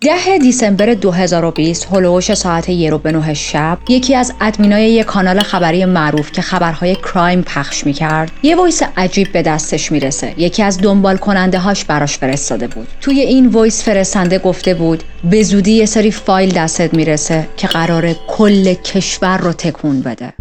10 دیسمبر 2020 هولوش ساعت 1:09 شب یکی از ادمینای یک کانال خبری معروف که خبرهای کرایم پخش میکرد یه وایس عجیب به دستش میرسه. یکی از دنبال کننده هاش براش فرستاده بود. توی این وایس فرستنده گفته بود به زودی یه سری فایل دستت میرسه که قراره کل کشور رو تکون بده.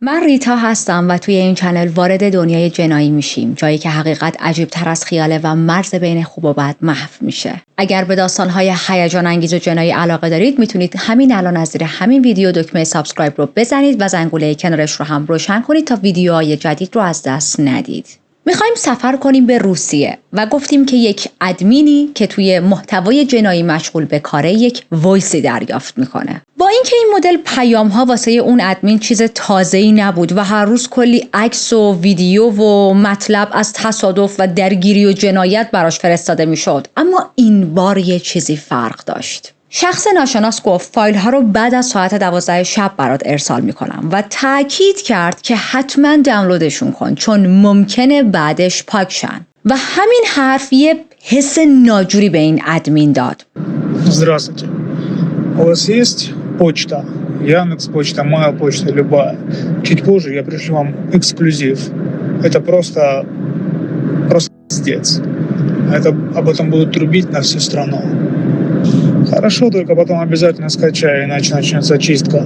من ریتا هستم و توی این چنل وارد دنیای جنایی میشیم، جایی که حقیقت عجیب تر از خیاله و مرز بین خوب و بد محو میشه. اگر به داستان‌های هیجان انگیز و جنایی علاقه دارید میتونید همین الان از زیر همین ویدیو دکمه سابسکرایب رو بزنید و زنگوله کنارش رو هم روشن کنید تا ویدیوهای جدید رو از دست ندید. میخوایم سفر کنیم به روسیه و گفتیم که یک ادمینی که توی محتوای جنایی مشغول به کاره یک وایسی دریافت میکنه. با اینکه این مدل پیام‌ها واسه اون ادمین چیز تازه‌ای نبود و هر روز کلی عکس و ویدیو و مطلب از تصادف و درگیری و جنایت براش فرستاده میشد، اما این بار یه چیزی فرق داشت. شخص ناشناس گفت فایل ها رو بعد از ساعت 12 شب برات ارسال میکنم و تأکید کرد که حتما دانلودشون کن چون ممکنه بعدش پاک شن و همین حرف یه حس ناجوری به این ادمین داد. Здравствуйте. У вас есть почта? Яндекс.Почта, моя почта, любая. Чуть позже я пришлю вам эксклюзив. Это просто пиздец. Это об этом будут трубить на всю страну. Хорошо, только потом обязательно скачай, иначе начнется чистка.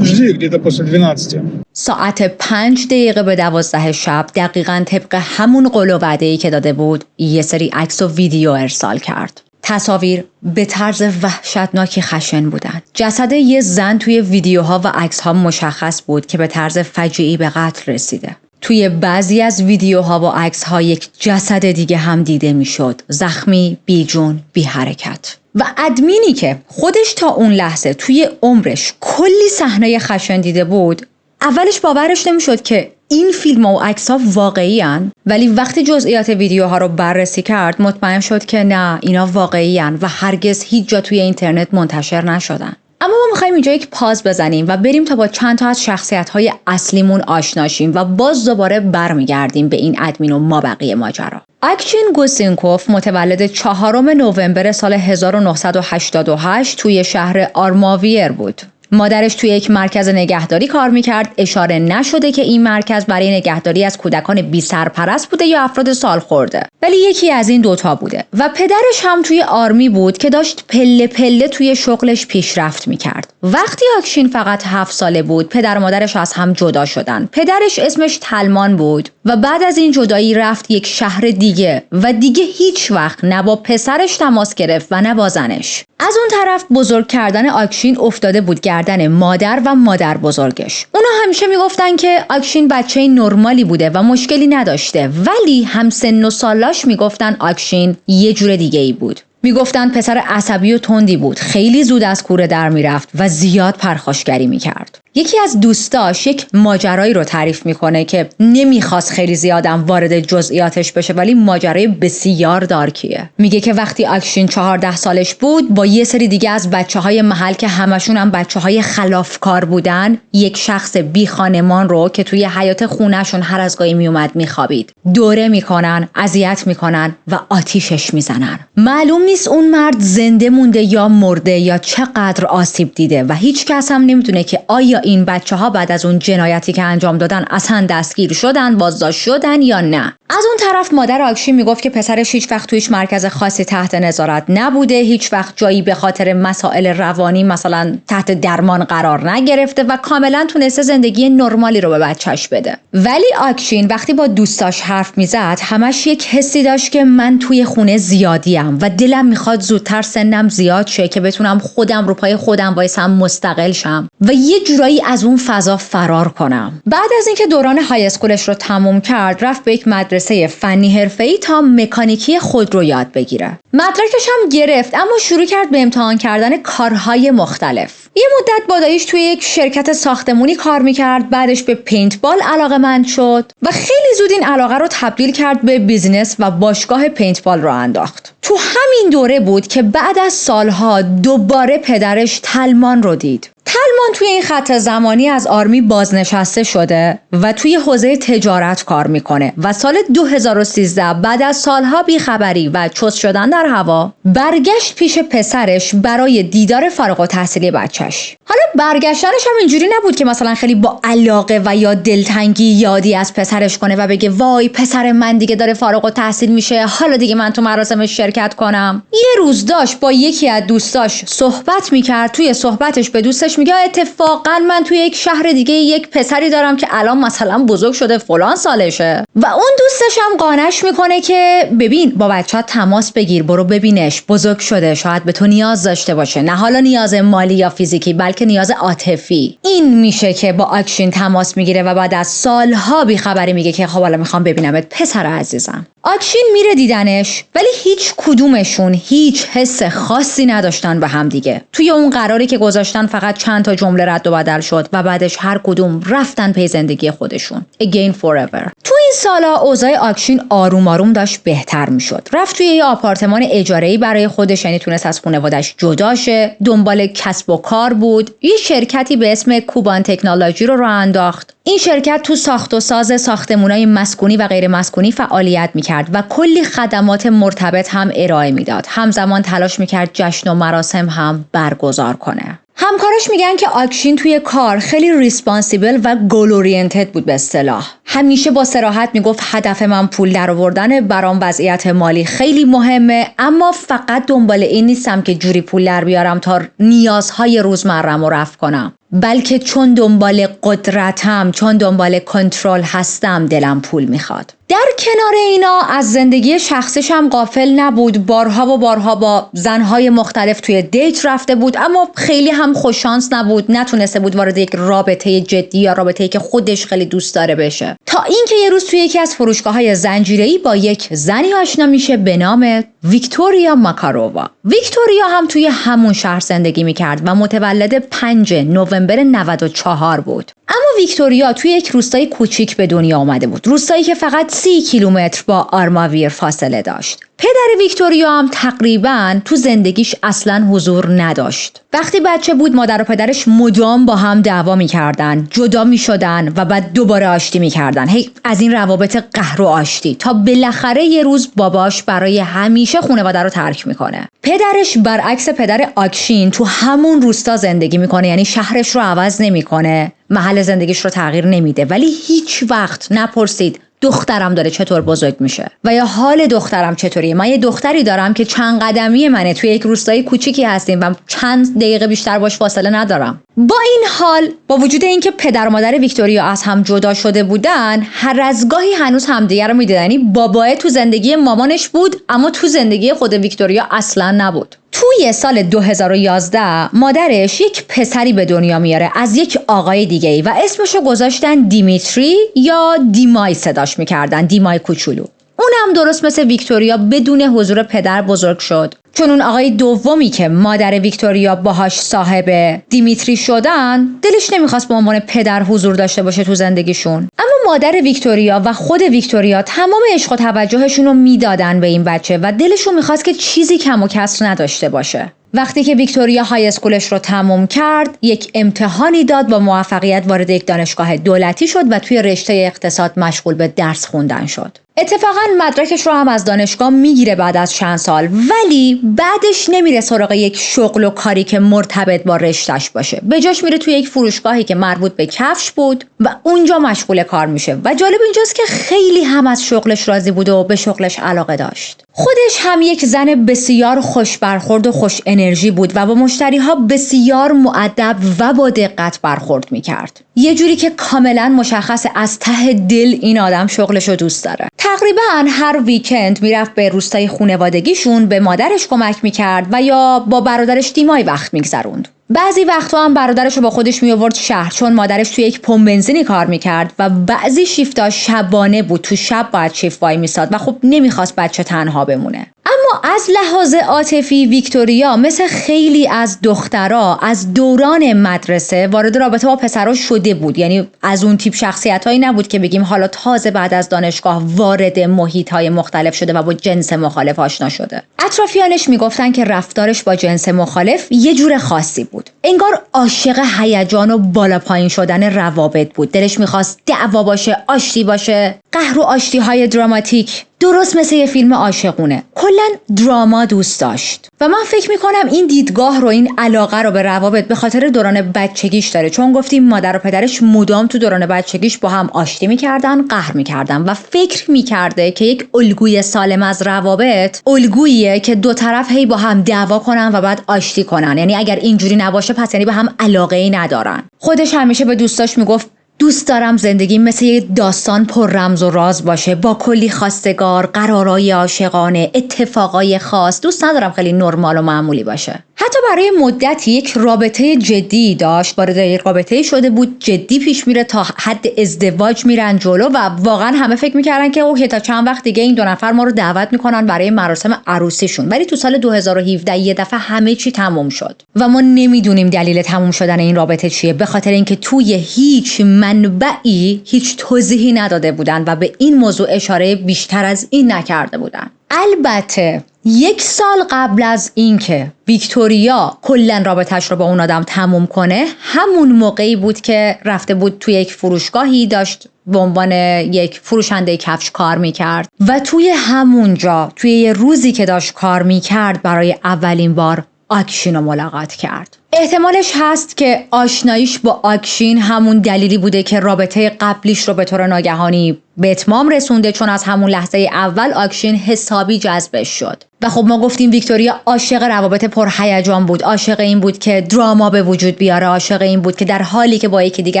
Жди где-то после 12. ساعت 5 دقیقه به 12 شب دقیقاً طبق همون قول و وعده‌ای که داده بود یه سری عکس و ویدیو ارسال کرد. تصاویر به طرز وحشتناکی خشن بودند. جسد یه زن توی ویدیوها و عکس‌ها مشخص بود که به طرز فجیعی به قتل رسیده. توی بعضی از ویدیوها و عکس‌ها یک جسد دیگه هم دیده میشد، زخمی، بیجون، بی حرکت. و ادمینی که خودش تا اون لحظه توی عمرش کلی صحنه خشن دیده بود، اولش باورش نمیشد که این فیلم و عکس‌ها واقعی هن، ولی وقتی جزئیات ویدیوها رو بررسی کرد مطمئن شد که نه، اینا واقعی هن و هرگز هیچ جا توی اینترنت منتشر نشدن. اما ما میخوایم اینجا یک پاز بزنیم و بریم تا با چند تا از شخصیت‌های اصلیمون آشنا شیم و باز دوباره برمیگردیم به این ادمین و مابقی ماجرا. اکچین گوسینکوف متولد 4 نوامبر سال 1988 توی شهر آرماویر بود. مادرش توی یک مرکز نگهداری کار میکرد. اشاره نشده که این مرکز برای نگهداری از کودکان بی سرپرست بوده یا افراد سالخورده، ولی یکی از این دوتا بوده. و پدرش هم توی آرمی بود که داشت پله پله توی شغلش پیشرفت میکرد. وقتی اکچین فقط 7 ساله بود پدر و مادرش از هم جدا شدن. پدرش اسمش تلمان بود و بعد از این جدایی رفت یک شهر دیگه و دیگه هیچ وقت نه با پسرش تماس گرفت و نه با زنش. از اون طرف بزرگ کردن اکچین افتاده بود گردن مادر و مادر بزرگش. اونا همیشه میگفتن که اکچین بچه نرمالی بوده و مشکلی نداشته، ولی هم سن و سالاش میگفتن اکچین یه جور دیگه ای بود. میگفتن پسر عصبی و تندی بود، خیلی زود از کوره در میرفت و زیاد پرخاشگری میکرد. یکی از دوستاش یک ماجرایی رو تعریف میکنه که نمیخواست خیلی زیادم وارد جزئیاتش بشه، ولی ماجرای بسیار دارکیه. میگه که وقتی اکچین 14 سالش بود با یه سری دیگه از بچه‌های محل که همشون هم بچه‌های خلافکار بودن، یک شخص بی خانمان رو که توی حیاط خونه‌شون هر از گاهی میومد میخوابید دوره میکنن، اذیت میکنن و آتیشش میزنن. معلوم نیست اون مرد زنده مونده یا مرده یا چقدر آسیب دیده و هیچ کس هم نمیدونه که آیا این بچه‌ها بعد از اون جنایتی که انجام دادن اصلا دستگیر شدن، بازداشت شدن یا نه. از اون طرف مادر اکچین میگفت که پسرش هیچ وقت تویش مرکز خاصی تحت نظارت نبوده، هیچ وقت جایی به خاطر مسائل روانی مثلا تحت درمان قرار نگرفته و کاملا تونسته زندگی نرمالی رو به بچهش بده. ولی اکچین وقتی با دوستاش حرف میزد همش یک حسی داشت که من توی خونه زیادیم و دلم میخواد زودتر سنم زیاد شه که بتونم خودم رو پای خودم وایسم، مستقل شم و یه جورایی از اون فضا فرار کنم. بعد از اینکه دوران های اسکولش رو تموم کرد رفت به یک مدرسه فنی حرفه‌ای تا مکانیکی خودرو یاد بگیره. مدرکش هم گرفت اما شروع کرد به امتحان کردن کارهای مختلف. یه مدت با داییش توی یک شرکت ساختمونی کار میکرد، بعدش به پینتبال علاقه‌مند شد و خیلی زود این علاقه رو تبدیل کرد به بیزینس و باشگاه پینتبال رو انداخت. تو همین دوره بود که بعد از سالها دوباره پدرش تلمان رو دید. تلمان توی این خط زمانی از آرمی بازنشسته شده و توی حوزه تجارت کار میکنه و سال 2013 بعد از سالها بیخبری و چست شدن در هوا برگشت پیش پسرش برای دیدار فارغ التحصیلی بچهش. حالا برگشتنش هم اینجوری نبود که مثلا خیلی با علاقه و یا دلتنگی یادی از پسرش کنه و بگه وای پسر من دیگه داره فارغ التحصیل میشه، حالا دیگه من تو مراسمش شرکت کنم. یه روز داشت با یکی از دوستاش صحبت میکرد، توی صحبتش به دوستش میگه اتفاقا من توی یک شهر دیگه یک پسری دارم که الان مثلا بزرگ شده فلان سالشه و اون دوستش هم قانعش میکنه که ببین با بچه‌ها تماس بگیر، برو ببینش، بزرگ شده، شاید به تو نیاز داشته باشه، نه حالا نیاز مالی یا فیزیکی بلکه نیاز عاطفی. این میشه که با آکشین تماس میگیره و بعد از سالها بیخبری میگه که خب حالا میخوام ببینمت پسر عزیزم. آکشین میره دیدنش ولی هیچ کدومشون هیچ حس خاصی نداشتن به هم دیگه. توی اون قراری که گذاشتن فقط چند تا جمله رد و بدل شد و بعدش هر کدوم رفتن پی زندگی خودشون. Again forever. تو این سالا اوضاع آکشین آروم آروم داشت بهتر میشد. رفت توی یه آپارتمان اجاره‌ای برای خودش، یعنی تونست از خانواده‌اش جدا شه. دنبال کسب و کار بود. یه شرکتی به اسم کوبان تکنولوژی رو راه انداخت. این شرکت تو ساخت و ساز ساختمان‌های مسکونی و غیر مسکونی فعالیت میکرد و کلی خدمات مرتبط هم ارائه میداد. همزمان تلاش میکرد جشن و مراسم هم برگزار کنه. همکاراش میگن که آکشین توی کار خیلی ریسپانسیبل و گول اورینتد بود به اصطلاح. همیشه با صراحت میگفت هدف من پول درآوردنه، برام وضعیت مالی خیلی مهمه، اما فقط دنبال این نیستم که جوری پول در بیارم تا نیازهای روزمره‌مو رفع کنم، بلکه چون دنبال قدرتم، چون دنبال کنترل هستم دلم پول میخواد. در کنار اینا از زندگی شخصیش هم غافل نبود. بارها و بارها با زنهای مختلف توی دیت رفته بود اما خیلی هم خوششانس نبود، نتونسته بود وارد یک رابطه جدی یا رابطه‌ای که خودش خیلی دوست داره بشه، تا اینکه یه روز توی یکی از فروشگاه‌های زنجیره‌ای با یک زنی آشنا میشه به نام ویکتوریا ماکارووا. ویکتوریا هم توی همون شهر زندگی میکرد و متولد 5 نوامبر 94 بود. اما ویکتوریا توی یک روستای کوچیک به دنیا آمده بود، روستایی که فقط 30 کیلومتر با آرماویر فاصله داشت. پدر ویکتوریا هم تقریباً تو زندگیش اصلاً حضور نداشت. وقتی بچه بود مادر و پدرش مدام با هم دعوا می‌کردن، جدا می‌شدن و بعد دوباره آشتی می‌کردن. از این روابط قهر و آشتی تا بالاخره یه روز باباش برای همیشه خانواده رو ترک می‌کنه. پدرش برعکس پدر آکشین تو همون روستا زندگی می‌کنه، یعنی شهرش رو عوض نمی‌کنه، محل زندگیش رو تغییر نمیده، ولی هیچ وقت نپرسید دخترم داره چطور بزرگ میشه و یا حال دخترم چطوریه. من یه دختری دارم که چند قدمی منه، توی یک روستای کوچیکی هستیم و چند دقیقه بیشتر باش فاصله ندارم. با این حال، با وجود اینکه پدر و مادر ویکتوریا از هم جدا شده بودن، هر از گاهی هنوز همدیگه رو میدیدن. یعنی بابای تو زندگی مامانش بود اما تو زندگی خود ویکتوریا اصلا نبود. توی سال 2011 مادرش یک پسری به دنیا میاره از یک آقای دیگه‌ای و اسمشو گذاشتن دیمیتری یا دیمای صداش میکردن، دیمای کوچولو. اونم درست مثل ویکتوریا بدون حضور پدر بزرگ شد. چون اون آقای دومی که مادر ویکتوریا باهاش صاحب دیمیتری شدن، دلش نمیخواست به عنوان پدر حضور داشته باشه تو زندگیشون. اما مادر ویکتوریا و خود ویکتوریا تمام عشق و توجهشون رو میدادن به این بچه و دلشون میخواست که چیزی کم و کسر نداشته باشه. وقتی که ویکتوریا های اسکولش رو تموم کرد، یک امتحانی داد، با موفقیت وارد یک دانشگاه دولتی شد و توی رشته اقتصاد مشغول به درس خوندن شد. اتفاقا مدرکش رو هم از دانشگاه میگیره بعد از چند سال، ولی بعدش نمیره سراغ یک شغل و کاری که مرتبط با رشتهش باشه. به جاش میره توی یک فروشگاهی که مربوط به کفش بود و اونجا مشغول کار میشه. و جالب اینجاست که خیلی هم از شغلش راضی بود و به شغلش علاقه داشت. خودش هم یک زن بسیار خوش برخورد و خوش انرژی بود و با مشتریها بسیار مؤدب و با دقت برخورد میکرد. یه جوری که کاملا مشخص از ته دل این آدم شغلش رو دوست داره. تقریبا هر ویکند میرفت به روستای خانوادگیشون، به مادرش کمک میکرد و یا با برادرش دیمای وقت میگذروند. بعضی وقتا هم برادرش رو با خودش می آورد شهر، چون مادرش توی یک پمپ بنزینی کار میکرد و بعضی شیفتا شبانه بود، تو شب باید شیفت وای میساد و خب نمیخواست بچه تنها بمونه. اما از لحاظ عاطفی ویکتوریا مثل خیلی از دخترها از دوران مدرسه وارد رابطه با پسرها شده بود. یعنی از اون تیپ شخصیتایی نبود که بگیم حالا تازه بعد از دانشگاه وارد محیط‌های مختلف شده و با جنس مخالف آشنا شده. اطرافیانش میگفتن که رفتارش با جنس مخالف یه جور خاصی بود. انگار عاشق هیجان و بالا پایین شدن روابط بود. دلش می‌خواست دعوا باشه، آشتی باشه، قهر و آشتی‌های دراماتیک، درست مثل یه فیلم عاشقونه. کلاً دراما دوست داشت. و من فکر میکنم این دیدگاه رو، این علاقه رو به روابط به خاطر دوران بچگیش داره، چون گفتیم مادر و پدرش مدام تو دوران بچگیش با هم آشتی میکردن، قهر میکردن و فکر میکرده که یک الگوی سالم از روابط الگوییه که دو طرف هی با هم دعوا کنن و بعد آشتی کنن. یعنی اگر اینجوری نباشه پس یعنی به هم علاقه‌ای ندارن. خودش همیشه به دوستاش میگفت دوست دارم زندگی مثل یه داستان پر رمز و راز باشه، با کلی خواستگار، قرارای عاشقانه، اتفاقای خاص. دوست ندارم خیلی نرمال و معمولی باشه. حتی برای مدتی یک رابطه جدی داشت، وارد یک رابطه شده بود، جدی پیش میره، تا حد ازدواج میرن جلو و واقعا همه فکر میکردن که اوه تا چند وقت دیگه این دو نفر ما رو دعوت میکنن برای مراسم عروسیشون. ولی تو سال 2017 یه دفعه همه چی تموم شد و ما نمیدونیم دلیل تموم شدن این رابطه چیه، به خاطر اینکه توی هیچ منبعی هیچ توضیحی نداده بودن و به این موضوع اشاره بیشتر از این نکرده بودن. البته 1 سال قبل از اینکه ویکتوریا کلا رابطه‌اش رو با اون آدم تموم کنه، همون موقعی بود که رفته بود توی یک فروشگاهی، داشت به عنوان یک فروشنده کفش کار میکرد و توی همونجا توی یه روزی که داشت کار میکرد برای اولین بار آکشین رو ملاقات کرد. احتمالش هست که آشناییش با آکشین همون دلیلی بوده که رابطه قبلیش رو به طور ناگهانی به اتمام رسونده، چون از همون لحظه اول آکشین حسابی جذبش شد. و خب ما گفتیم ویکتوریا عاشق روابط پرهیجان بود، عاشق این بود که دراما به وجود بیاره، عاشق این بود که در حالی که با یکی دیگه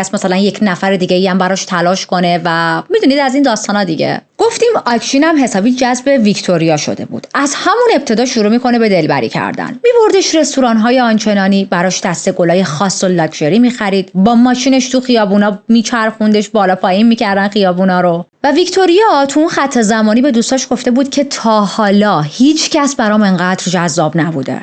است مثلا یک نفر دیگه هم براش تلاش کنه و میدونید از این داستانا دیگه. گفتیم آکشین هم حسابی جذب ویکتوریا شده بود. از همون ابتدا شروع میکنه به دلبری کردن. میبردش رستوران‌های آنچنانی، براش دسته گلای خاص و لاکچری میخرید، با ماشینش تو خیابونا میچرخوندش، بالا پایین میکردن خیابونا رو. و ویکتوریا تو اون خط زمانی به دوستاش گفته بود که تا حالا هیچ کس برام انقدر جذاب نبوده.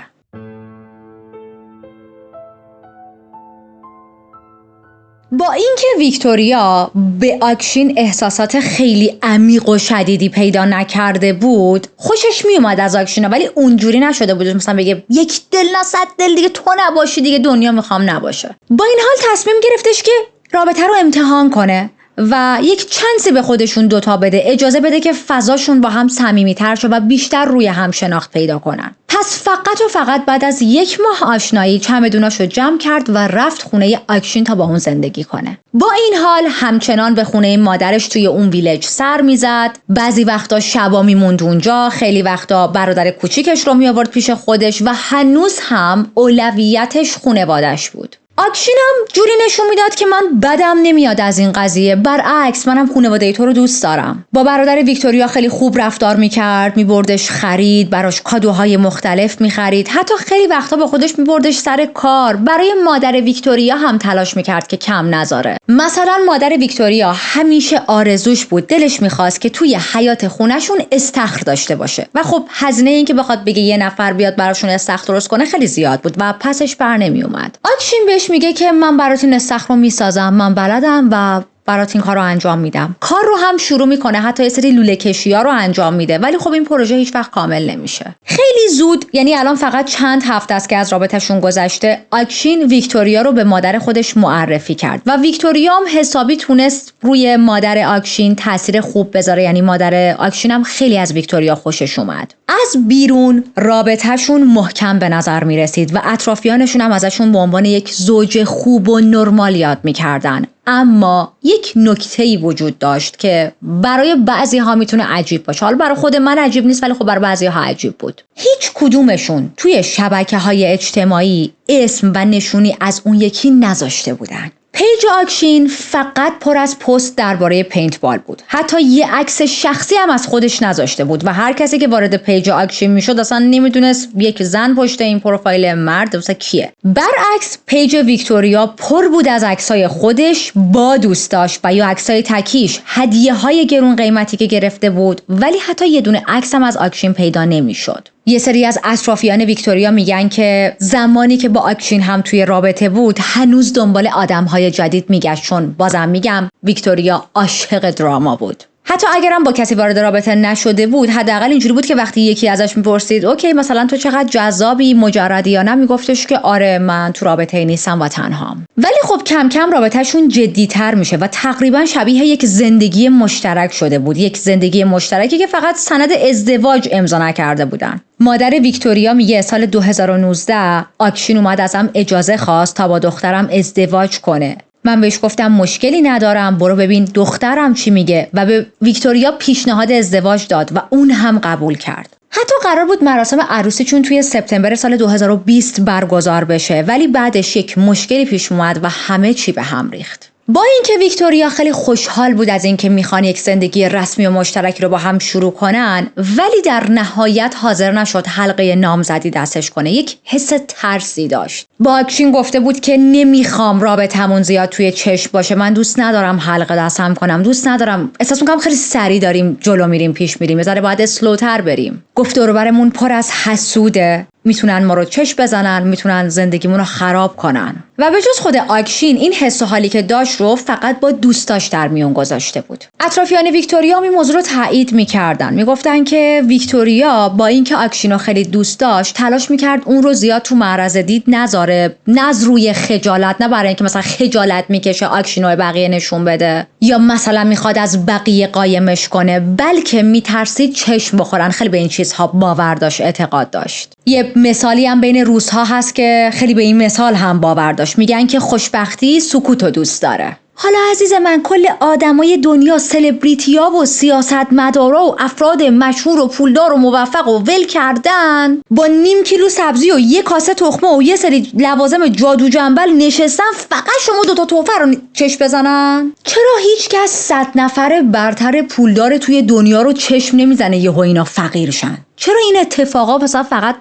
با اینکه ویکتوریا به آکشین احساسات خیلی عمیق و شدیدی پیدا نکرده بود، خوشش میومد از آکشینا، ولی اونجوری نشده بود مثلا بگه یک دل نه 100 دل دیگه تو نباشی دیگه دنیا میخوام نباشه. با این حال تصمیم گرفتش که رابطه رو امتحان کنه و یک چانسی به خودشون دوتا بده، اجازه بده که فضاشون با هم صمیمی‌تر شه و بیشتر روی هم شناخت پیدا کنن. پس فقط و فقط بعد از 1 ماه آشنایی چمدوناشو جمع کرد و رفت خونه آکشین تا با اون زندگی کنه. با این حال همچنان به خونه مادرش توی اون ویلج سر میزد. بعضی وقتا شبا میموند اونجا، خیلی وقتا برادر کوچیکش رو می آورد پیش خودش و هنوز هم اولویتش خانواده‌اش بود. آکشین هم جوری نشون میداد که من بدم نمیاد از این قضیه، برعکس منم خانواده تو رو دوست دارم. با برادر ویکتوریا خیلی خوب رفتار میکرد، میبردش خرید، براش کادوهای مختلف میخرید، حتی خیلی وقتا با خودش میبردش سر کار. برای مادر ویکتوریا هم تلاش میکرد که کم نذاره. مثلا مادر ویکتوریا همیشه آرزوش بود، دلش میخواست که توی حیاط خونهشون استخر داشته باشه و خب هزینه این که بخواد بگه یه نفر بیاد براشون استخر درست کنه خیلی زیاد بود و پسش بر نمیومد. آکشین بهش میگه که من براتون استخر رو میسازم، من بلدم و برات این کار رو انجام میدم. کار رو هم شروع میکنه، حتی یه سری لوله کشی‌ها رو انجام میده، ولی خب این پروژه هیچ وقت کامل نمیشه. خیلی زود، یعنی الان فقط چند هفته است که از رابطه‌شون گذشته، آکشین ویکتوریا رو به مادر خودش معرفی کرد و ویکتوریا هم حسابی تونست روی مادر آکشین تاثیر خوب بذاره. یعنی مادر آکشین هم خیلی از ویکتوریا خوشش اومد. از بیرون رابطه‌شون محکم به نظر میرسید و اطرافیانشون هم ازشون به عنوان یک زوج خوب و نرمال یاد میکردن. اما یک نکته‌ای وجود داشت که برای بعضی ها میتونه عجیب باشه. حالا برای خود من عجیب نیست، ولی خب برای بعضی ها عجیب بود. هیچ کدومشون توی شبکه‌های اجتماعی اسم و نشونی از اون یکی نذاشته بودن. پیج آکشین فقط پر از پست درباره پینتبال بود. حتی یه عکس شخصی هم از خودش نذاشته بود و هر کسی که وارد پیج آکشین میشد اصلا نمیدونست یک زن پشت این پروفایل، مرد مثلا کیه. برعکس پیج ویکتوریا پر بود از عکسای خودش با دوستاش و یا عکسای تکیش، هدیه‌های گرون قیمتی که گرفته بود، ولی حتی یه دونه عکس هم از آکشین پیدا نمیشد. یه سری از اطرافیان ویکتوریا میگن که زمانی که با آکشین هم توی رابطه بود هنوز دنبال آدم‌های جدید میگشت، چون بازم میگم ویکتوریا عاشق دراما بود. حتی اگرم با کسی وارد رابطه نشده بود، حداقل اینجوری بود که وقتی یکی ازش میپرسید اوکی مثلا تو چقدر جذابی، مجردی یا نه، میگفتش که آره من تو رابطه نیستم و تنهام. ولی خب کم کم رابطهشون جدی‌تر میشه و تقریبا شبیه یک زندگی مشترک شده بود، یک زندگی مشترکی که فقط سند ازدواج امضا نکرده بودن. مادر ویکتوریا میگه سال 2019 آکشین اومد ازم اجازه خواست تا با دخترم ازدواج کنه. من بهش گفتم مشکلی ندارم، برو ببین دخترم چی میگه، و به ویکتوریا پیشنهاد ازدواج داد و اون هم قبول کرد. حتی قرار بود مراسم عروسیشون توی سپتامبر سال 2020 برگزار بشه، ولی بعدش یک مشکلی پیش اومد و همه چی به هم ریخت. با اینکه ویکتوریا خیلی خوشحال بود از اینکه میخوان یک زندگی رسمی و مشترک رو با هم شروع کنن، ولی در نهایت حاضر نشد حلقه نامزدی دستش کنه. یک حس ترسی داشت. با آکشین گفته بود که نمیخوام رابطمون زیاد توی چشم باشه، من دوست ندارم حلقه دستم کنم، دوست ندارم، احساس میکنم خیلی سریع داریم جلو میریم، پیش میریم، بذاره باید اسلوتر بریم. گفت دور و برمون پر از حسوده، میتونن ما رو چشم بزنن، میتونن زندگیمون رو خراب کنن. و به جز خود آکشین این حس و حالی که داشت رو فقط با دوستاش در میون گذاشته بود. اطرافیان ویکتوریا این موضوع رو تایید میکردن، میگفتن که ویکتوریا با اینکه آکشین رو خیلی دوست داشت تلاش میکرد اون رو زیاد تو معرض دید نذاره، نه از روی خجالت، نه برای اینکه مثلا خجالت میکشه آکشین رو بقیه نشون بده یا مثلا میخواد از بقیه قایمش کنه، بلکه میترسید چشم بخورن. خیلی به این چیزها باور داشت، اعتقاد داشت. یه مثالی هم بین روس‌ها هست که خیلی به این مثال هم باور داشت. میگن که خوشبختی سکوتو دوست داره. حالا عزیز من، کل آدمای دنیا، سلبریتی‌ها و سیاستمدارا و افراد مشهور و پولدار و موفق و ول کردن، با نیم کیلو سبزی و یک کاسه تخمه و یه سری لوازم جادو جنبل نشستن فقط شما دوتا تحفه رو چشم بزنن. چرا هیچ کس 100 نفر برتر پولدار توی دنیا رو چشم نمیزنه یهو اینا فقیر شن؟ چرا این اتفاقا مثلا فقط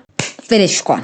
ولش کن؟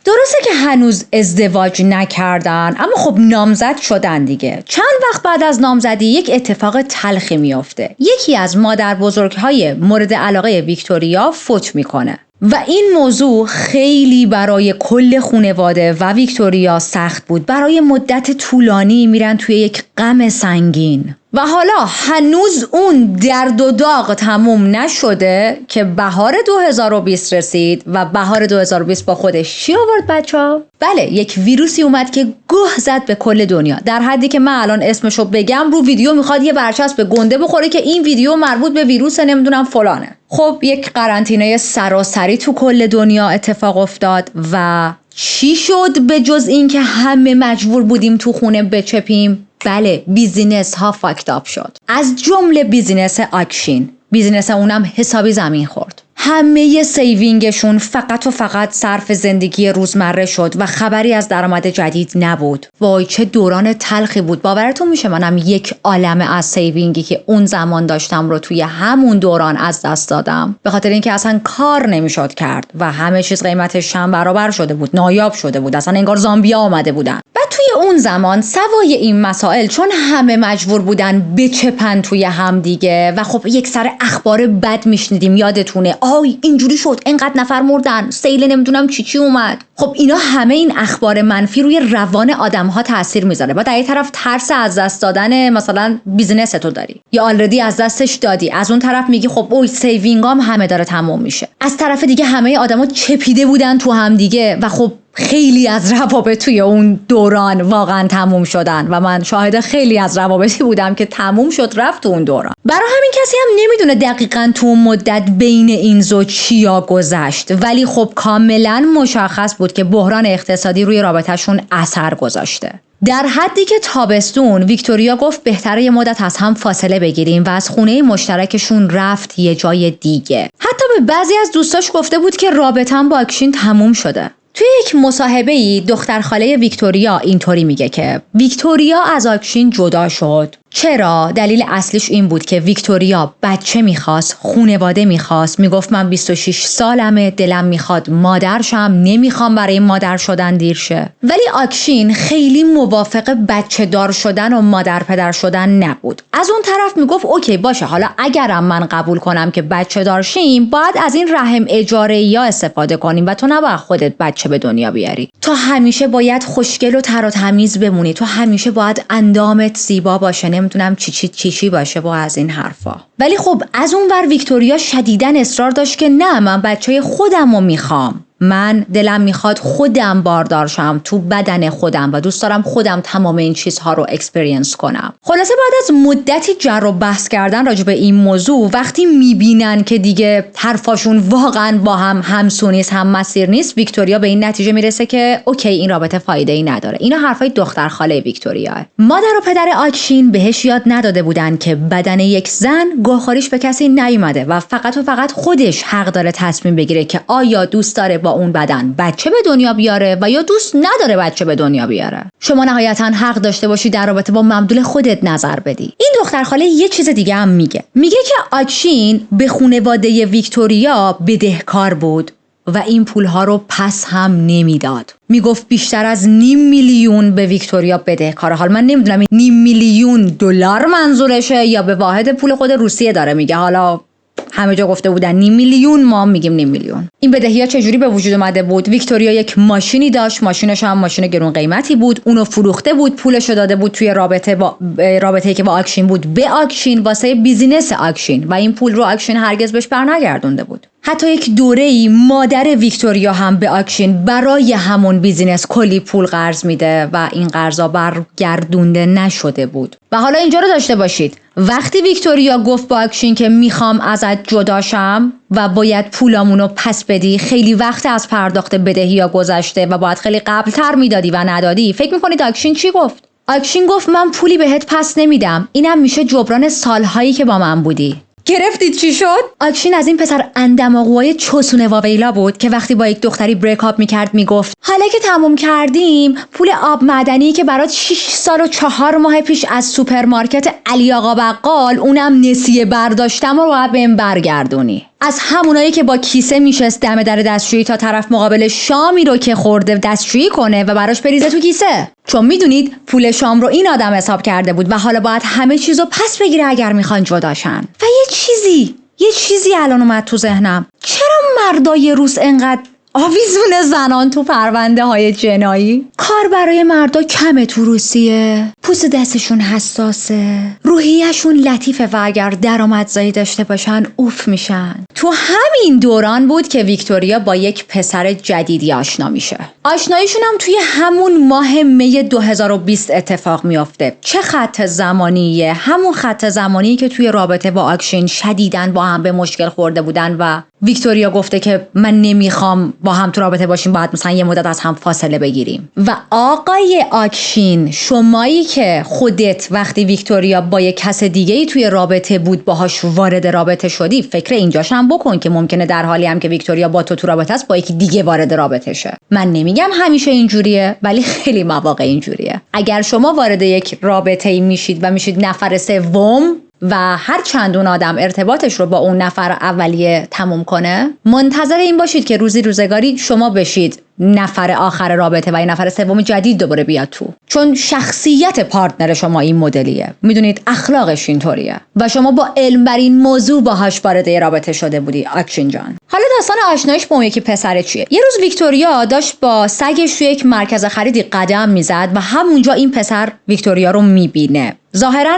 درسته که هنوز ازدواج نکردن، اما خب نامزد شدن دیگه. چند وقت بعد از نامزدی یک اتفاق تلخی میفته. یکی از مادر بزرگهای مورد علاقه ویکتوریا فوت میکنه و این موضوع خیلی برای کل خانواده و ویکتوریا سخت بود. برای مدت طولانی میرن توی یک غم سنگین و حالا هنوز اون درد و داغ تموم نشده که بهار 2020 رسید و بهار 2020 با خودش چی آورد بچه‌ها؟ بله، یک ویروسی اومد که گه زد به کل دنیا، در حدی که من الان اسمشو بگم رو ویدیو میخواد یه برچسب گنده بخوره که این ویدیو مربوط به ویروس نمیدونم فلانه. خب یک قرنطینه سراسری تو کل دنیا اتفاق افتاد و چی شد به جز این که همه مجبور بودیم تو خونه بچپیم؟ بله، بیزینس ها فاکت آپ شد، از جمله بیزینس آکشین. بیزینس اونم حسابی زمین خورد. همه سیوینگشون فقط و فقط صرف زندگی روزمره شد و خبری از درآمد جدید نبود. وای چه دوران تلخی بود. باورتون میشه منم یک عالمه از سیوینگی که اون زمان داشتم رو توی همون دوران از دست دادم، به خاطر اینکه اصلا کار نمیشد کرد و همه چیز قیمتش چند برابر شده بود، نایاب شده بود، اصلا انگار زامبیا اومده بودن. بعد توی اون زمان سوای این مسائل، چون همه مجبور بودن بچپن توی هم دیگه و خب یک سر اخبار بد میشنیدیم، یادتونه آی اینجوری شد، اینقدر نفر مردن، سیل نمیدونم چی اومد. خب اینا همه این اخبار منفی روی روان آدم‌ها تاثیر میذاره. بعد در یک طرف ترس از دست دادن مثلا بیزینس تو داری یا آلردی از دستش دادی، از اون طرف میگی خب اوی سیوینگام همه داره تموم میشه، از طرف دیگه همه آدما چپیده بودن تو هم دیگه و خب خیلی از روابط توی اون دوران واقعا تموم شدن و من شاهد خیلی از روابطی بودم که تموم شد رفت تو اون دوران. برای همین کسی هم نمیدونه دقیقاً تو اون مدت بین این زوج چیا گذشت، ولی خب کاملا مشخص بود که بحران اقتصادی روی رابطه‌شون اثر گذاشته. در حدی که تابستون ویکتوریا گفت بهتره یه مدت از هم فاصله بگیریم و از خونه مشترکشون رفت یه جای دیگه. حتی به بعضی از دوستاش گفته بود که رابطه‌ام با آکشین تموم شده. توی یک مصاحبه‌ای دختر خاله ویکتوریا اینطوری میگه که ویکتوریا از آکشین جدا شد. چرا؟ دلیل اصلیش این بود که ویکتوریا بچه میخواست، خونواده میخواست، میگفت من 26 سالمه، دلم میخواد مادر شم، نمیخوام برای مادر شدن دیر شه. ولی آکشین خیلی موافق بچه دار شدن و مادر پدر شدن نبود. از اون طرف میگفت اوکی باشه، حالا اگرم من قبول کنم که بچه دار شیم، باید از این رحم اجاره‌ای استفاده کنیم و تو نباید خودت بچه به دنیا بیاری. تو همیشه باید خوشگل و تر و تمیز بمونی، تو همیشه باید اندامت زیبا باشه، نمیدونم چی باشه با از این حرفا. ولی خب از اون ور ویکتوریا شدیداً اصرار داشت که نه، من بچه خودمو میخوام، من دلم میخواد خودم باردار شم تو بدن خودم و دوست دارم خودم تمام این چیزها رو اکسپریانس کنم. خلاصه بعد از مدتی جر و بحث کردن راجع به این موضوع، وقتی میبینن که دیگه حرفاشون واقعا با هم همسو نیست، هم مسیر نیست، ویکتوریا به این نتیجه میرسه که اوکی این رابطه فایده ای نداره. اینا حرفای دختر خاله ویکتوریاه. مادر و پدر آکشین بهش یاد نداده بودن که بدن یک زن گوخوریش به کسی نیومده و فقط خودش حق داره تصمیم بگیره که آیا دوست داره با اون بدن بچه به دنیا بیاره و یا دوست نداره بچه به دنیا بیاره. شما نهایتاً حق داشته باشی در رابطه با مبدل خودت نظر بدی. این دختر خاله یه چیز دیگه هم میگه که آکشین به خانواده ویکتوریا بدهکار بود و این پولها رو پس هم نمیداد. میگفت بیشتر از 500,000 به ویکتوریا بدهکاره. حالا من نمیدونم این 500,000 منظورشه یا به واحد پول خود روسیه داره میگه. حالا همه جا گفته بودن 500,000، ما میگیم 500,000. این بدهی‌ها چجوری به وجود اومده بود؟ ویکتوریا یک ماشینی داشت، ماشینش هم ماشین گرون قیمتی بود، اونو فروخته بود، پولشو داده بود توی رابطه‌ای که با آکشین بود به آکشین واسه بیزینس آکشین و این پول رو آکشین هرگز بهش برنگردونده بود. حتی یک دوره‌ای مادر ویکتوریا هم به آکشین برای همون بیزینس کلی پول قرض میده و این قرضا برگردونده نشده بود. و حالا اینجا رو داشته باشید، وقتی ویکتوریا گفت با آکشین که میخوام ازت جدا شم و باید پولامونو پس بدی، خیلی وقت از پرداخت بدهی‌ها گذشته و باید خیلی قبل‌تر میدادی و ندادی، فکر میکنید آکشین چی گفت؟ آکشین گفت من پولی بهت پس نمیدم، اینم میشه جبران سالهایی که با من بودی. گرفتید چی شد؟ آکشین از این پسر اندماغوهای چوسونه واویلا بود که وقتی با یک دختری بریک اپ میکرد میگفت حالا که تموم کردیم پول آب معدنی که برات 6 سال و 4 ماه پیش از سوپرمارکت علی آقا بقال اونم نسیه برداشتم رو باید بهم برگردونی. از همونایی که با کیسه میشست دم در دستشویی تا طرف مقابل شامی رو که خورده دستشویی کنه و براش بریزه تو کیسه. چون میدونید پول شام رو این آدم حساب کرده بود و حالا باید همه چیزو پس بگیره اگر میخوان جداشن. و یه چیزی الان اومد تو ذهنم، چرا مردای روس انقدر آویزون زنان تو پرونده های جنایی؟ کار برای مردا کمه تو روسیه، پوست دستشون حساسه، روحیه‌شون لطیفه و اگر درآمدزایی داشته باشن اوف میشن. تو همین دوران بود که ویکتوریا با یک پسر جدیدی آشنا میشه. آشناییشون هم توی همون ماه می 2020 اتفاق میافته. چه خط زمانیه؟ همون خط زمانی که توی رابطه با آکشین شدیداً با هم به مشکل خورده بودن و ویکتوریا گفته که من نمیخوام با هم تو رابطه باشیم، باید مثلا یه مدت از هم فاصله بگیریم. و آقای آکشین، شمایی که خودت وقتی ویکتوریا با یک کس دیگه‌ای توی رابطه بود باهاش وارد رابطه شدی، فکر اینجاش هم بکن که ممکنه در حالی هم که ویکتوریا با تو رابطه است با یکی دیگه وارد رابطه شه. من نمیگم همیشه اینجوریه ولی خیلی مواقع اینجوریه. اگر شما وارد یک رابطه‌ای میشید و میشید نفر سوم و هر چند اون آدم ارتباطش رو با اون نفر اولیه تموم کنه، منتظر این باشید که روزی روزگاری شما بشید نفر آخر رابطه و این نفر سوم جدید دوباره بیاد تو. چون شخصیت پارتنر شما این مدلیه، میدونید اخلاقش اینطوریه و شما با علم بر این موضوع باهاش وارد رابطه شده بودی آکشین جان. حالا داستان آشناییش با اون یکی پسر چیه؟ یه روز ویکتوریا داشت با سگش توی یک مرکز خریدی قدم میزد و همونجا این پسر ویکتوریا رو میبینه. ظاهراً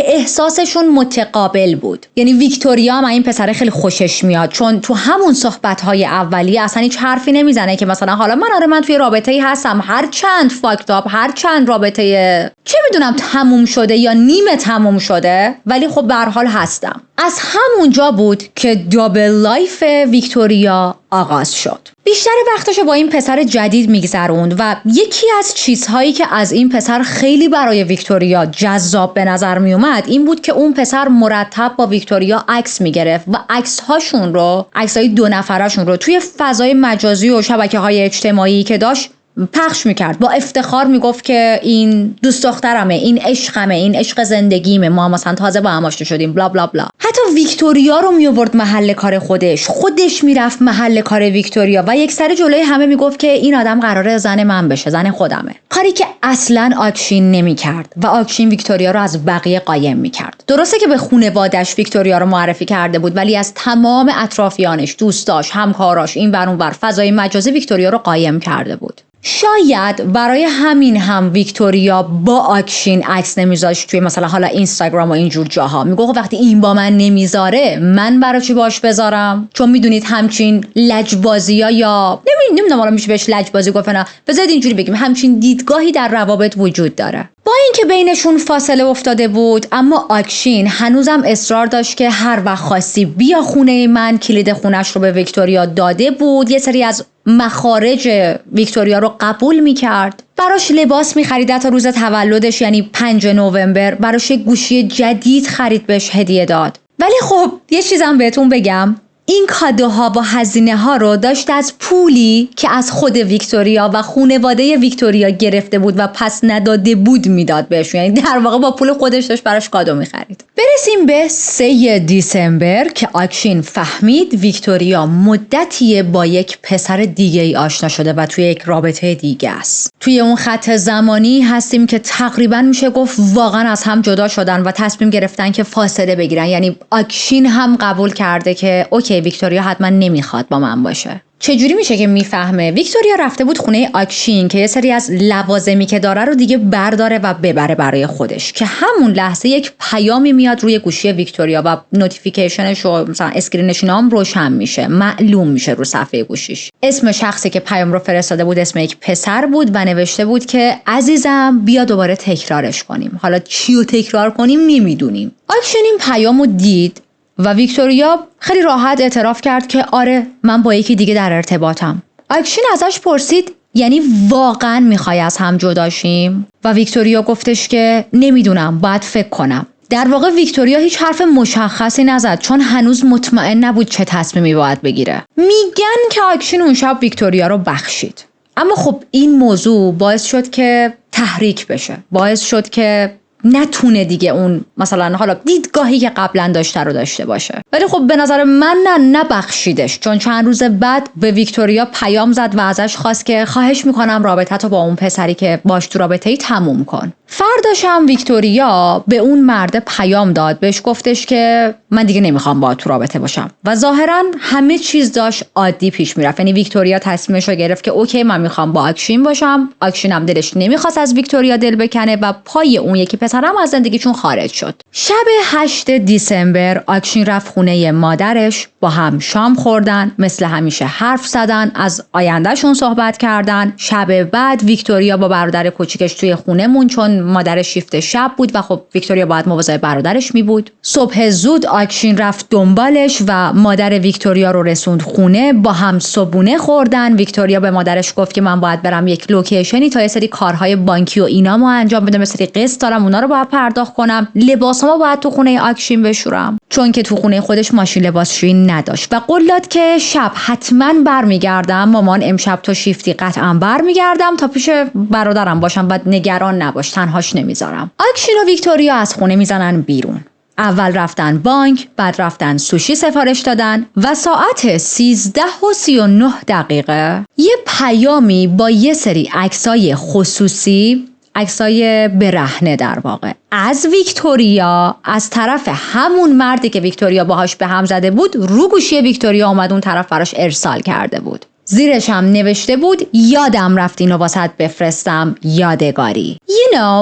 احساسشون متقابل بود. یعنی ویکتوریا هم این پسر خیلی خوشش میاد چون تو همون صحبت‌های اولیه اصلا هیچ حرفی نمیزنه که مثلا حالا من توی رابطه‌ای هستم، هر چند فاکت اپ، هر چند رابطه چه نمیدونم تموم شده یا نیمه تموم شده، ولی خب به هر حال هستم. از همونجا بود که دابل لایف ویکتوریا آغاز شد. بیشتر وقتشو با این پسر جدید میگذروند و یکی از چیزهایی که از این پسر خیلی برای ویکتوریا جذاب به نظر میومد این بود که اون پسر مرتب با ویکتوریا عکس میگرفت و عکسهای 2 نفرشون رو توی فضای مجازی و شبکه‌های اجتماعی که داشت پخش میکرد. با افتخار میگفت که این دوست دخترمه، این عشقمه، این عشق زندگیمه، ما مثلا تازه با هم آشنا شدیم، بلا بلا بلا. حتی ویکتوریا رو میآورد محل کار خودش میرفت محل کار ویکتوریا و یک سر جلوی همه میگفت که این آدم قراره زن من بشه، زن خودمه. کاری که اصلا آکشین نمیکرد و آکشین ویکتوریا رو از بقیه قایم میکرد. درسته که به خانواده‌اش ویکتوریا رو معرفی کرده بود، ولی از تمام اطرافیانش، دوستاش، همکاراش، این ور اون ور فضای مجازی ویکتوریا رو قایم کرده بود. شاید برای همین هم ویکتوریا با آکشین عکس نمیذاشت توی مثلا حالا اینستاگرام و اینجور جاها. میگه وقتی این با من نمیذاره من برای چی باش بذارم؟ چون میدونید همچین لجبازی‌ها یا نمیدونم حالا میشه بهش لجبازی گفت نه، بذارید اینجوری بگیم همچین دیدگاهی در روابط وجود داره. با اینکه بینشون فاصله افتاده بود، اما آکشین هنوزم اصرار داشت که هر وقت خواستی بیا خونه من. کلید خونش رو به ویکتوریا داده بود. یه سری از مخارج ویکتوریا رو قبول میکرد. براش لباس میخرید تا روز تولدش یعنی 5 نوامبر براش یک گوشی جدید خرید، بهش هدیه داد. ولی خب یه چیزم بهتون بگم، این کادوها و هزینه ها رو داشت از پولی که از خود ویکتوریا و خانواده ویکتوریا گرفته بود و پس نداده بود میداد بهشون. یعنی در واقع با پول خودش داشت براش کادو میخرید. برسیم به 3 دیسمبر که آکشین فهمید ویکتوریا مدتی با یک پسر دیگه ای آشنا شده و توی یک رابطه دیگه است. توی اون خط زمانی هستیم که تقریبا میشه گفت واقعا از هم جدا شدن و تصمیم گرفتن که فاصله بگیرن. یعنی آکشین هم قبول کرده که اوکی ویکتوریا حتما نمیخواد با من باشه. چجوری میشه که میفهمه؟ ویکتوریا رفته بود خونه آکشین که یه سری از لوازمی که داره رو دیگه برداره و ببره برای خودش، که همون لحظه یک پیامی میاد روی گوشی ویکتوریا و نوتیفیکیشنش و مثلا اسکرینش نام روشن میشه، معلوم میشه رو صفحه گوشیش. اسم شخصی که پیام رو فرستاده بود اسم یک پسر بود و نوشته بود که عزیزم بیا دوباره تکرارش کنیم. حالا چیو تکرار کنیم نمیدونیم. آکشین این پیامو دید و ویکتوریا خیلی راحت اعتراف کرد که آره من با یکی دیگه در ارتباطم. آکشین ازش پرسید یعنی واقعا میخوای از هم جدا شیم؟ و ویکتوریا گفتش که نمیدونم، باید فکر کنم. در واقع ویکتوریا هیچ حرف مشخصی نزد چون هنوز مطمئن نبود چه تصمیمی باید بگیره. میگن که آکشین اون شب ویکتوریا رو بخشید. اما خب این موضوع باعث شد که تحریک بشه، باعث شد که نتونه دیگه اون مثلا حالا دیدگاهی که قبلا داشته رو داشته باشه. ولی خب به نظر من نبخشیدش، چون چند روز بعد به ویکتوریا پیام زد و ازش خواست که خواهش میکنم رابطه‌تو با اون پسری که باش تو رابطه‌ای تموم کن. فرداش هم ویکتوریا به اون مرد پیام داد، بهش گفتش که من دیگه نمیخوام با تو رابطه باشم و ظاهرا همه چیز داشت عادی پیش میرفت. یعنی ویکتوریا تصمیمش رو گرفت که اوکی من میخوام با آکشین باشم. آکشین هم دلش نمیخواست از ویکتوریا دل بکنه و پای اون یکی پسرم از زندگیشون خارج شد. شب 8 دیسمبر آکشین رفت خونه مادرش، با هم شام خوردن، مثل همیشه حرف زدن، از آیندهشون صحبت کردن. شب بعد ویکتوریا با برادر کوچیکش توی خونه مون چون مادرش شیفت شب بود و خب ویکتوریا باید مواظب برادرش می بود. صبح زود آکشین رفت دنبالش و مادر ویکتوریا رو رسوند خونه. با هم صبحونه خوردن. ویکتوریا به مادرش گفت که من باید برم یک لوکیشنی تا یه سری کارهای بانکی و اینامو انجام بدم، مثل قسط دارم اونا رو باید پرداخت کنم، لباسامو باید تو خونه آکشین بشورم، چون که تو خونه خودش ماشین لباسشویی نداشت و قول داد که شب حتما برمیگردم. مامان امشب تو شیفتی قطعا برمیگردم تا پیش برادرم باشم، بعد نگران نباش، تنهاش نمیذارم. آکشین و ویکتوریا از خونه میزنن بیرون. اول رفتن بانک، بعد رفتن سوشی سفارش دادن و ساعت 13:39 یه پیامی با یه سری عکسای خصوصی، عکسای برهنه در واقع، از ویکتوریا از طرف همون مردی که ویکتوریا باهاش به هم زده بود رو گوشی ویکتوریا اومد اون طرف براش ارسال کرده بود. زیرش هم نوشته بود یادم رفت اینو واسط بفرستم، یادگاری.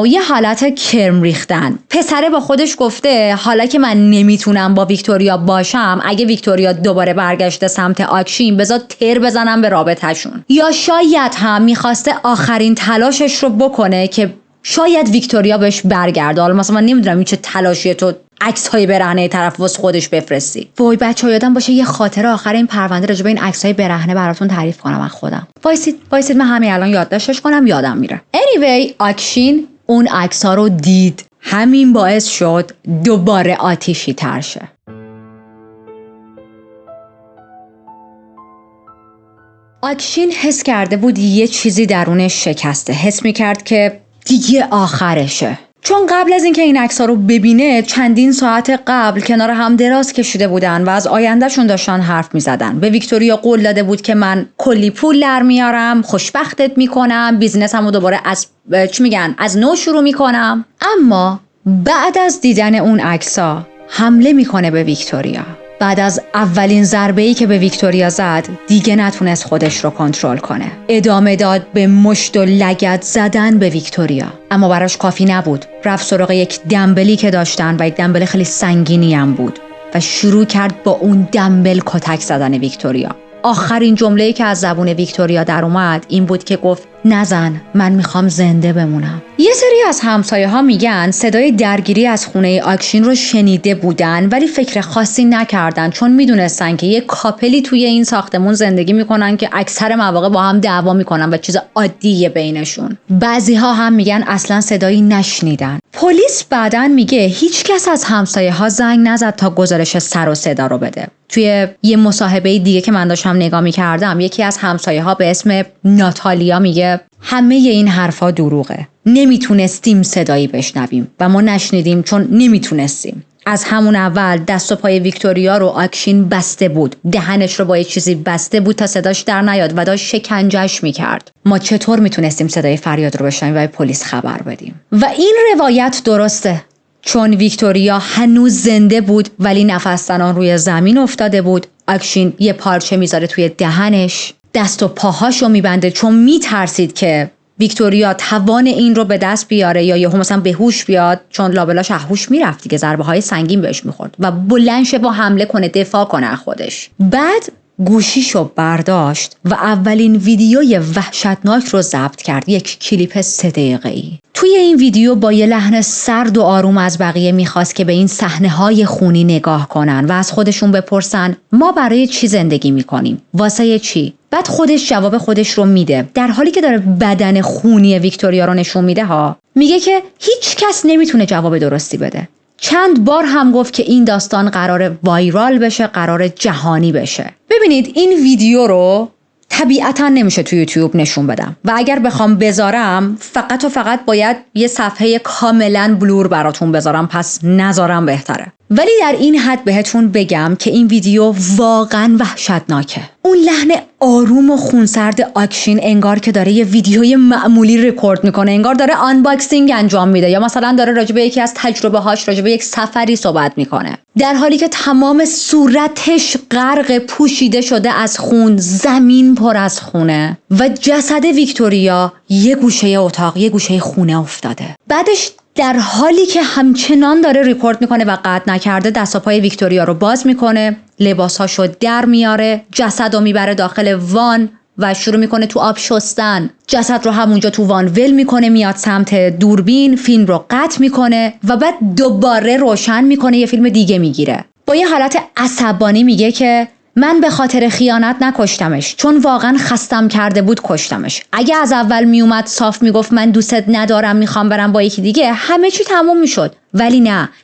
یه حالت کرم ریختن. پسره با خودش گفته حالا که من نمیتونم با ویکتوریا باشم، اگه ویکتوریا دوباره برگشته سمت آکشین بذار تر بزنم به رابطه‌شون. یا شاید هم میخواسته آخرین تلاشش رو بکنه که شاید ویکتوریا بهش برگرده. حالا مثلا من نمیدونم این چه تلاشیه تو عکس‌های برهنه طرف واسه خودش بفرستی. وای بچه‌ها یادم باشه یه خاطره آخر این پرونده راجع به این عکس‌های برهنه براتون تعریف کنم از خودم. وایسید من همین الان یادداشتش کنم یادم میره. anyway آکشین اون عکس‌ها رو دید. همین باعث شد دوباره آتیشی تر شه. آکشین حس کرده بود یه چیزی درونش شکسته. حس می‌کرد که دیگه آخرشه. چون قبل از اینکه این عکس‌ها رو ببینه چندین ساعت قبل کنار هم دراز کشیده بودن و از آیندهشون داشتن حرف می‌زدن. به ویکتوریا قول داده بود که من کلی پول در میارم، خوشبختت میکنم، بیزنسمو دوباره از نو شروع میکنم. اما بعد از دیدن اون عکس‌ها حمله میکنه به ویکتوریا. بعد از اولین ضربه‌ای که به ویکتوریا زد دیگه نتونست خودش رو کنترل کنه. ادامه داد به مشت و لگد زدن به ویکتوریا. اما براش کافی نبود. رفت سراغ یک دمبلی که داشتن و یک دمبل خیلی سنگینی هم بود و شروع کرد با اون دمبل کتک زدن ویکتوریا. آخرین جمله‌ای که از زبون ویکتوریا در اومد این بود که گفت نزن، من میخوام زنده بمونم. یه سری از همسایه ها میگن صدای درگیری از خونه آکشین رو شنیده بودن ولی فکر خاصی نکردن، چون میدونستن که یه کاپلی توی این ساختمون زندگی میکنن که اکثر مواقع با هم دعوا میکنن و چیز عادیه بینشون. بعضی ها هم میگن اصلا صدایی نشنیدن. پلیس بعدن میگه هیچ کس از همسایه ها زنگ نزد تا گزارش سر و صدا رو بده. توی یه مصاحبه دیگه که من داشتم نگاه میکردم یکی از همسایه ها به اسم ناتالیا میگه همه این حرفا دروغه. نمیتونستیم صدایی بشنویم و ما نشنیدیم چون نمیتونستیم. از همون اول دست و پای ویکتوریا رو آکشین بسته بود. دهنش رو با یه چیزی بسته بود تا صداش در نیاد و داشت شکنجهش میکرد. ما چطور میتونستیم صدای فریاد رو بشنویم و به پلیس خبر بدیم؟ و این روایت درسته، چون ویکتوریا هنوز زنده بود ولی نفس زنان روی زمین افتاده بود. آکشین یه پارچه میذاره توی دهنش، دست و پاهاشو میبنده چون میترسید که ویکتوریا توان این رو به دست بیاره یا یهو مثلا به هوش بیاد، چون لابلاش از هوش میرفت دیگه، ضربه های سنگین بهش میخورد و بلند شه با حمله کنه، دفاع کنه از خودش. بعد گوشیشو برداشت و اولین ویدیوی وحشتناک رو ضبط کرد، یک کلیپ 3 دقیقه‌ای. توی این ویدیو با یه لحن سرد و آروم از بقیه میخواست که به این صحنه‌های خونی نگاه کنن و از خودشون بپرسن ما برای چی زندگی میکنیم؟ واسه چی؟ بعد خودش جواب خودش رو میده، در حالی که داره بدن خونی ویکتوریا رو نشون میده ها. میگه که هیچ کس نمیتونه جواب درستی بده. چند بار هم گفت که این داستان قراره وایرال بشه، قراره جهانی بشه. ببینید این ویدیو رو طبیعتا نمیشه تو یوتیوب نشون بدم و اگر بخوام بذارم فقط باید یه صفحه کاملا بلور براتون بذارم، پس نذارم بهتره. ولی در این حد بهتون بگم که این ویدیو واقعا وحشتناکه. اون لحن آروم و خونسرد آکشین انگار که داره یه ویدیوی معمولی رکورد میکنه، انگار داره آنباکسینگ انجام میده یا مثلا داره راجع به یکی از تجربه هاش راجع به یک سفری صحبت میکنه، در حالی که تمام صورتش غرق پوشیده شده از خون، زمین پر از خونه و جسد ویکتوریا یه گوشه اتاق، یه گوشه خونه افتاده. بعدش در حالی که همچنان داره ریکورد میکنه و قطع نکرده دست و پای ویکتوریا رو باز میکنه، لباساشو در میاره، جسد رو میبره داخل وان و شروع میکنه تو آب شستن. جسد رو همونجا تو وان ول میکنه، میاد سمت دوربین، فیلم رو قطع میکنه و بعد دوباره روشن میکنه، یه فیلم دیگه میگیره. با یه حالت عصبانی میگه که من به خاطر خیانت نکشتمش، چون واقعا خستم کرده بود کشتمش. اگه از اول میومد صاف میگفت من دوستت ندارم، میخوام برم با یکی دیگه، همه چی تموم میشد. ولی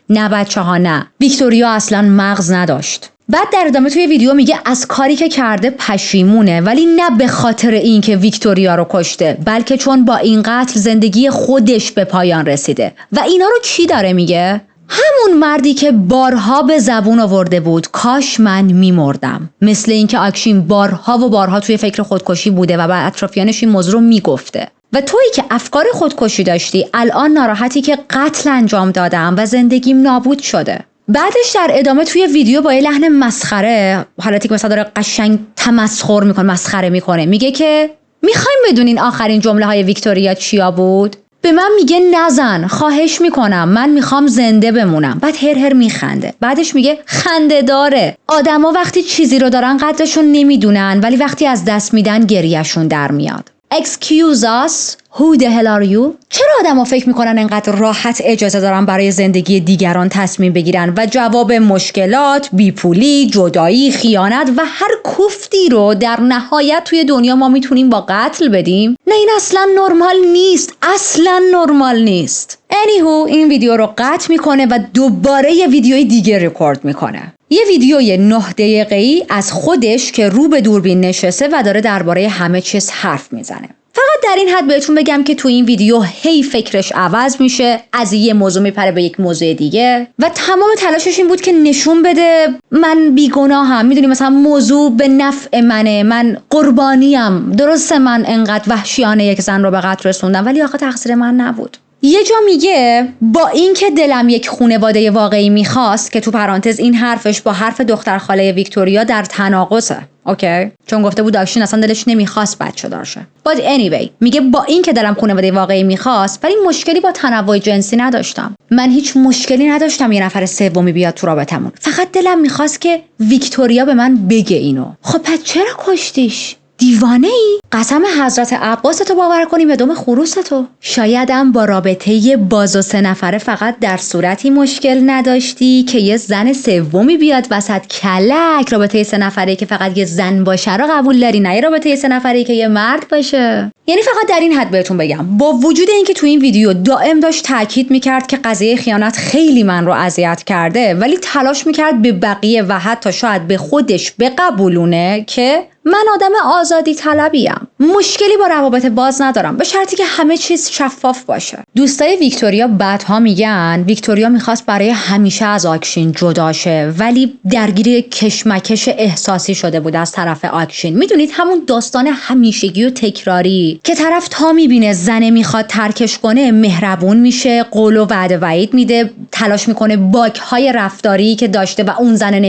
نه بچه‌ها، نه. ویکتوریا اصلا مغز نداشت. بعد در ادامه توی ویدیو میگه از کاری که کرده پشیمونه، ولی نه به خاطر این که ویکتوریا رو کشته، بلکه چون با این قتل زندگی خودش به پایان رسیده. و اینا رو کی داره میگه؟ همون مردی که بارها به زبون آورده بود کاش من میمردم. مثل اینکه آکشین بارها و بارها توی فکر خودکشی بوده و به اطرافیانش این موضوع رو میگفته. و تویی که افکار خودکشی داشتی الان ناراحتی که قتل انجام دادم و زندگیم نابود شده. بعدش در ادامه توی ویدیو با یه لحن مسخره، حالتی که مثلا داره قشنگ تمسخر میکنه، مسخره میکنه، میگه که میخوایم بدونین آخرین جمله های ویکتوریا چیا بود؟ به من میگه نزن، خواهش میکنم، من میخوام زنده بمونم. بعد هر میخنده. بعدش میگه خنده داره. آدما وقتی چیزی رو دارن قدرشون نمیدونن، ولی وقتی از دست میدن گریهشون در میاد. Excuse us, Who the hell are you؟ چرا آدما فکر میکنن انقدر راحت اجازه دارن برای زندگی دیگران تصمیم بگیرن و جواب مشکلات، بیپولی، جدایی، خیانت و هر کوفتی رو در نهایت توی دنیا ما میتونیم با قتل بدیم؟ نه، این اصلا نرمال نیست. اصلا نرمال نیست. anywho این ویدیو رو قطع میکنه و دوباره یه ویدیوی دیگه رکورد میکنه. یه ویدیوی 9 دقیقه‌ای از خودش که رو به دوربین نشسته و داره درباره همه چیز حرف میزنه. فقط در این حد بهتون بگم که تو این ویدیو هی فکرش عوض میشه، از یه موضوع میپره به یک موضوع دیگه و تمام تلاشش این بود که نشون بده من بیگناهم. میدونی مثلا موضوع به نفع منه، من قربانیم. درسته من انقدر وحشیانه یک زن رو به قتل رسوندم ولی آخه تقصیر من نبود. یه جا میگه با اینکه دلم یک خانواده واقعی میخواست، که تو پرانتز این حرفش با حرف دختر خاله ویکتوریا در تناقضه. اوکی؟ چون گفته بود آکشین اصلا دلش نمیخواست بچه دار شه. But anyway میگه با اینکه دلم خانواده واقعی میخواست ولی مشکلی با تنوع جنسی نداشتم. من هیچ مشکلی نداشتم یه نفر سومی بیاد تو رابطمون. فقط دلم میخواست که ویکتوریا به من بگه اینو. خب پس چرا کشتیش؟ دیوانه ای؟ قسم حضرت عباس تو باور کنیم یا دم خروس تو؟ شایدم با رابطه باز و 3 نفره فقط در صورتی مشکل نداشتی که یه زن سومی بیاد وسط. کلک رابطه 3 نفره که فقط یه زن باشه رو قبول داری، نه رابطه 3 نفره که یه مرد باشه. یعنی فقط در این حد بهتون بگم با وجود اینکه تو این ویدیو دائم داشت تاکید میکرد که قضیه خیانت خیلی من رو اذیت کرده، ولی تلاش میکرد به بقیه و حتی شاید به خودش بقبولونه که من آدم آزادی طلبیم، مشکلی با روابط باز ندارم به شرطی که همه چیز شفاف باشه. دوستای ویکتوریا بعدها میگن ویکتوریا میخواست برای همیشه از آکشین جدا شه ولی درگیر کشمکش احساسی شده بود از طرف آکشین. میدونید همون داستان همیشگی و تکراری که طرف تا میبینه زنه میخواد ترکش کنه مهربون میشه، قول و وعده وعید میده، تلاش میکنه باگ‌های رفتاری که داشته و اون زنه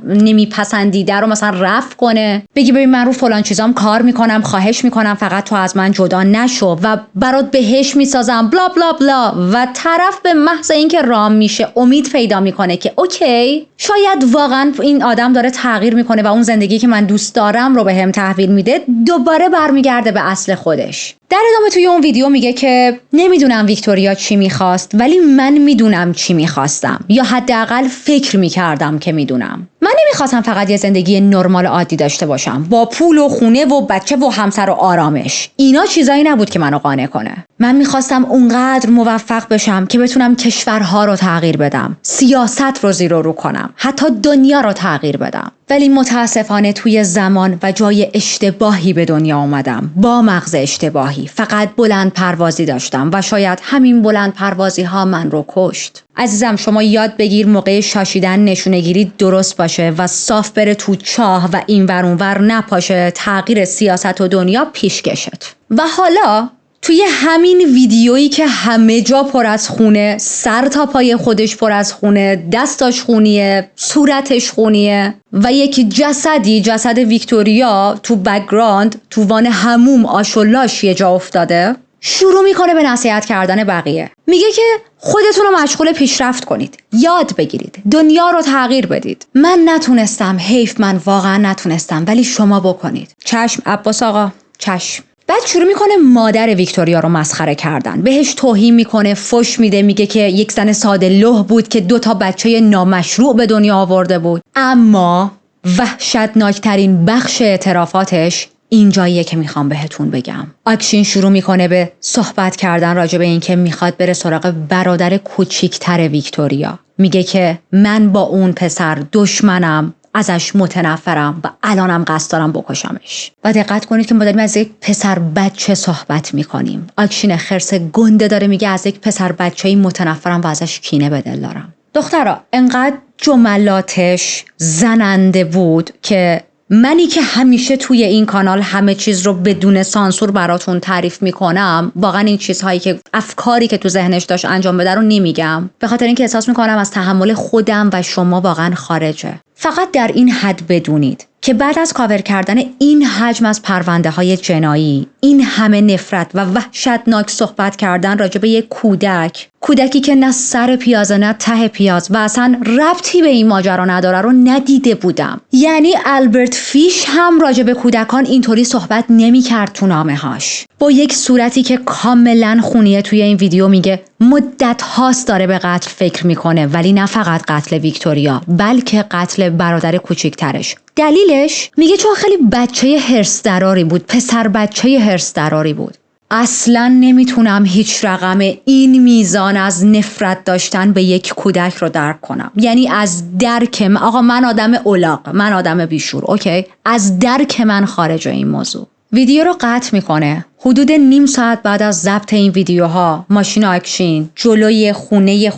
نمیپسندیده رو مثلا رفع کنه، بگی ببین من رو فلان چیزام کار میکنم، خواهش میکنم فقط تو از من جدا نشو و برات بهش میسازم بلا بلا بلا. و طرف به محض اینکه رام میشه امید پیدا میکنه که اوکی شاید واقعا این آدم داره تغییر میکنه و اون زندگی که من دوست دارم رو بهم تحویل میده، دوباره برمیگرده به اصل خودش. در ادامه توی اون ویدیو میگه که نمیدونم ویکتوریا چی میخواست ولی من میدونم چی میخواستم، یا حداقل فکر میکردم که میدونم. من نمیخواستم فقط یه زندگی نرمال عادی داشته باشم با پول و خونه و بچه و همسر و آرامش. اینا چیزایی نبود که منو قانع کنه. من میخواستم اونقدر موفق بشم که بتونم کشورها رو تغییر بدم، سیاست رو زیر و رو کنم، حتی دنیا رو تغییر بدم. ولی متاسفانه توی زمان و جای اشتباهی به دنیا اومدم، با مغز اشتباهی. فقط بلند پروازی داشتم و شاید همین بلند پروازی ها من رو کشت. عزیزم شما یاد بگیر موقع شاشیدن نشونه‌گیری درست باشه و صاف بره تو چاه و این ور اون ور نپاشه تغییر سیاست و دنیا پیشکشت. و حالا توی همین ویدیویی که همه جا پر از خونه، سر تا پای خودش پر از خونه، دستاش خونیه، صورتش خونیه و یک جسد ویکتوریا تو بک‌گراند تو وان حموم آشولاش یه جا افتاده، شروع میکنه به نصیحت کردن بقیه. میگه که خودتون رو مشغول پیشرفت کنید، یاد بگیرید، دنیا رو تغییر بدید. من نتونستم، حیف من واقعا نتونستم، ولی شما بکنید. چشم عباس آقا، چشم. بعد شروع میکنه مادر ویکتوریا رو مسخره کردن، بهش توهین میکنه، فحش میده، میگه که یک زن ساده لوح بود که 2 بچه نامشروع به دنیا آورده بود. اما وحشتناکترین بخش اعترافاتش اینجاییه که میخوام بهتون بگم. آکشین شروع میکنه به صحبت کردن راجع به این که میخواد بره سراغ برادر کوچیکتر ویکتوریا. میگه که من با اون پسر دشمنم، ازش متنفرم و الانم قصد دارم بکشمش. و دقت کنید که ما داریم از یک پسر بچه صحبت میکنیم. آکشین خرس گنده داره میگه از یک پسر بچه‌ای متنفرم و ازش کینه به دل دارم. دخترا انقدر جملاتش زننده بود که منی که همیشه توی این کانال همه چیز رو بدون سانسور براتون تعریف میکنم، واقعا این چیزهایی که افکاری که تو ذهنش داشت انجام بده رو نمیگم، به خاطر اینکه احساس میکنم از تحمل خودم و شما واقعا خارجه. فقط در این حد بدونید که بعد از کاور کردن این حجم از پرونده های جنایی، این همه نفرت و وحشتناک صحبت کردن راجع به یک کودکی که نه سر پیازه نه ته پیاز و اصلا ربطی به این ماجرا نداره رو ندیده بودم. یعنی البرت فیش هم راجع به کودکان اینطوری صحبت نمی‌کرد تو نامه‌هاش. با یک صورتی که کاملا خونیه توی این ویدیو میگه مدت هاست داره به قتل فکر میکنه، ولی نه فقط قتل ویکتوریا بلکه قتل برادر کوچیکترش. دلیلش میگه چون خیلی بچه هرس‌دراری بود، پسر بچه هرس‌دراری بود. اصلا نمیتونم هیچ رقم این میزان از نفرت داشتن به یک کودک رو درک کنم. یعنی از درک آقا من آدم اولاق، من آدم بیشور، اوکی؟ از درک من خارج این موضوع. ویدیو رو قطع میکنه. حدود نیم ساعت بعد از ضبط این ویدیوها ماشین آکشین جلوی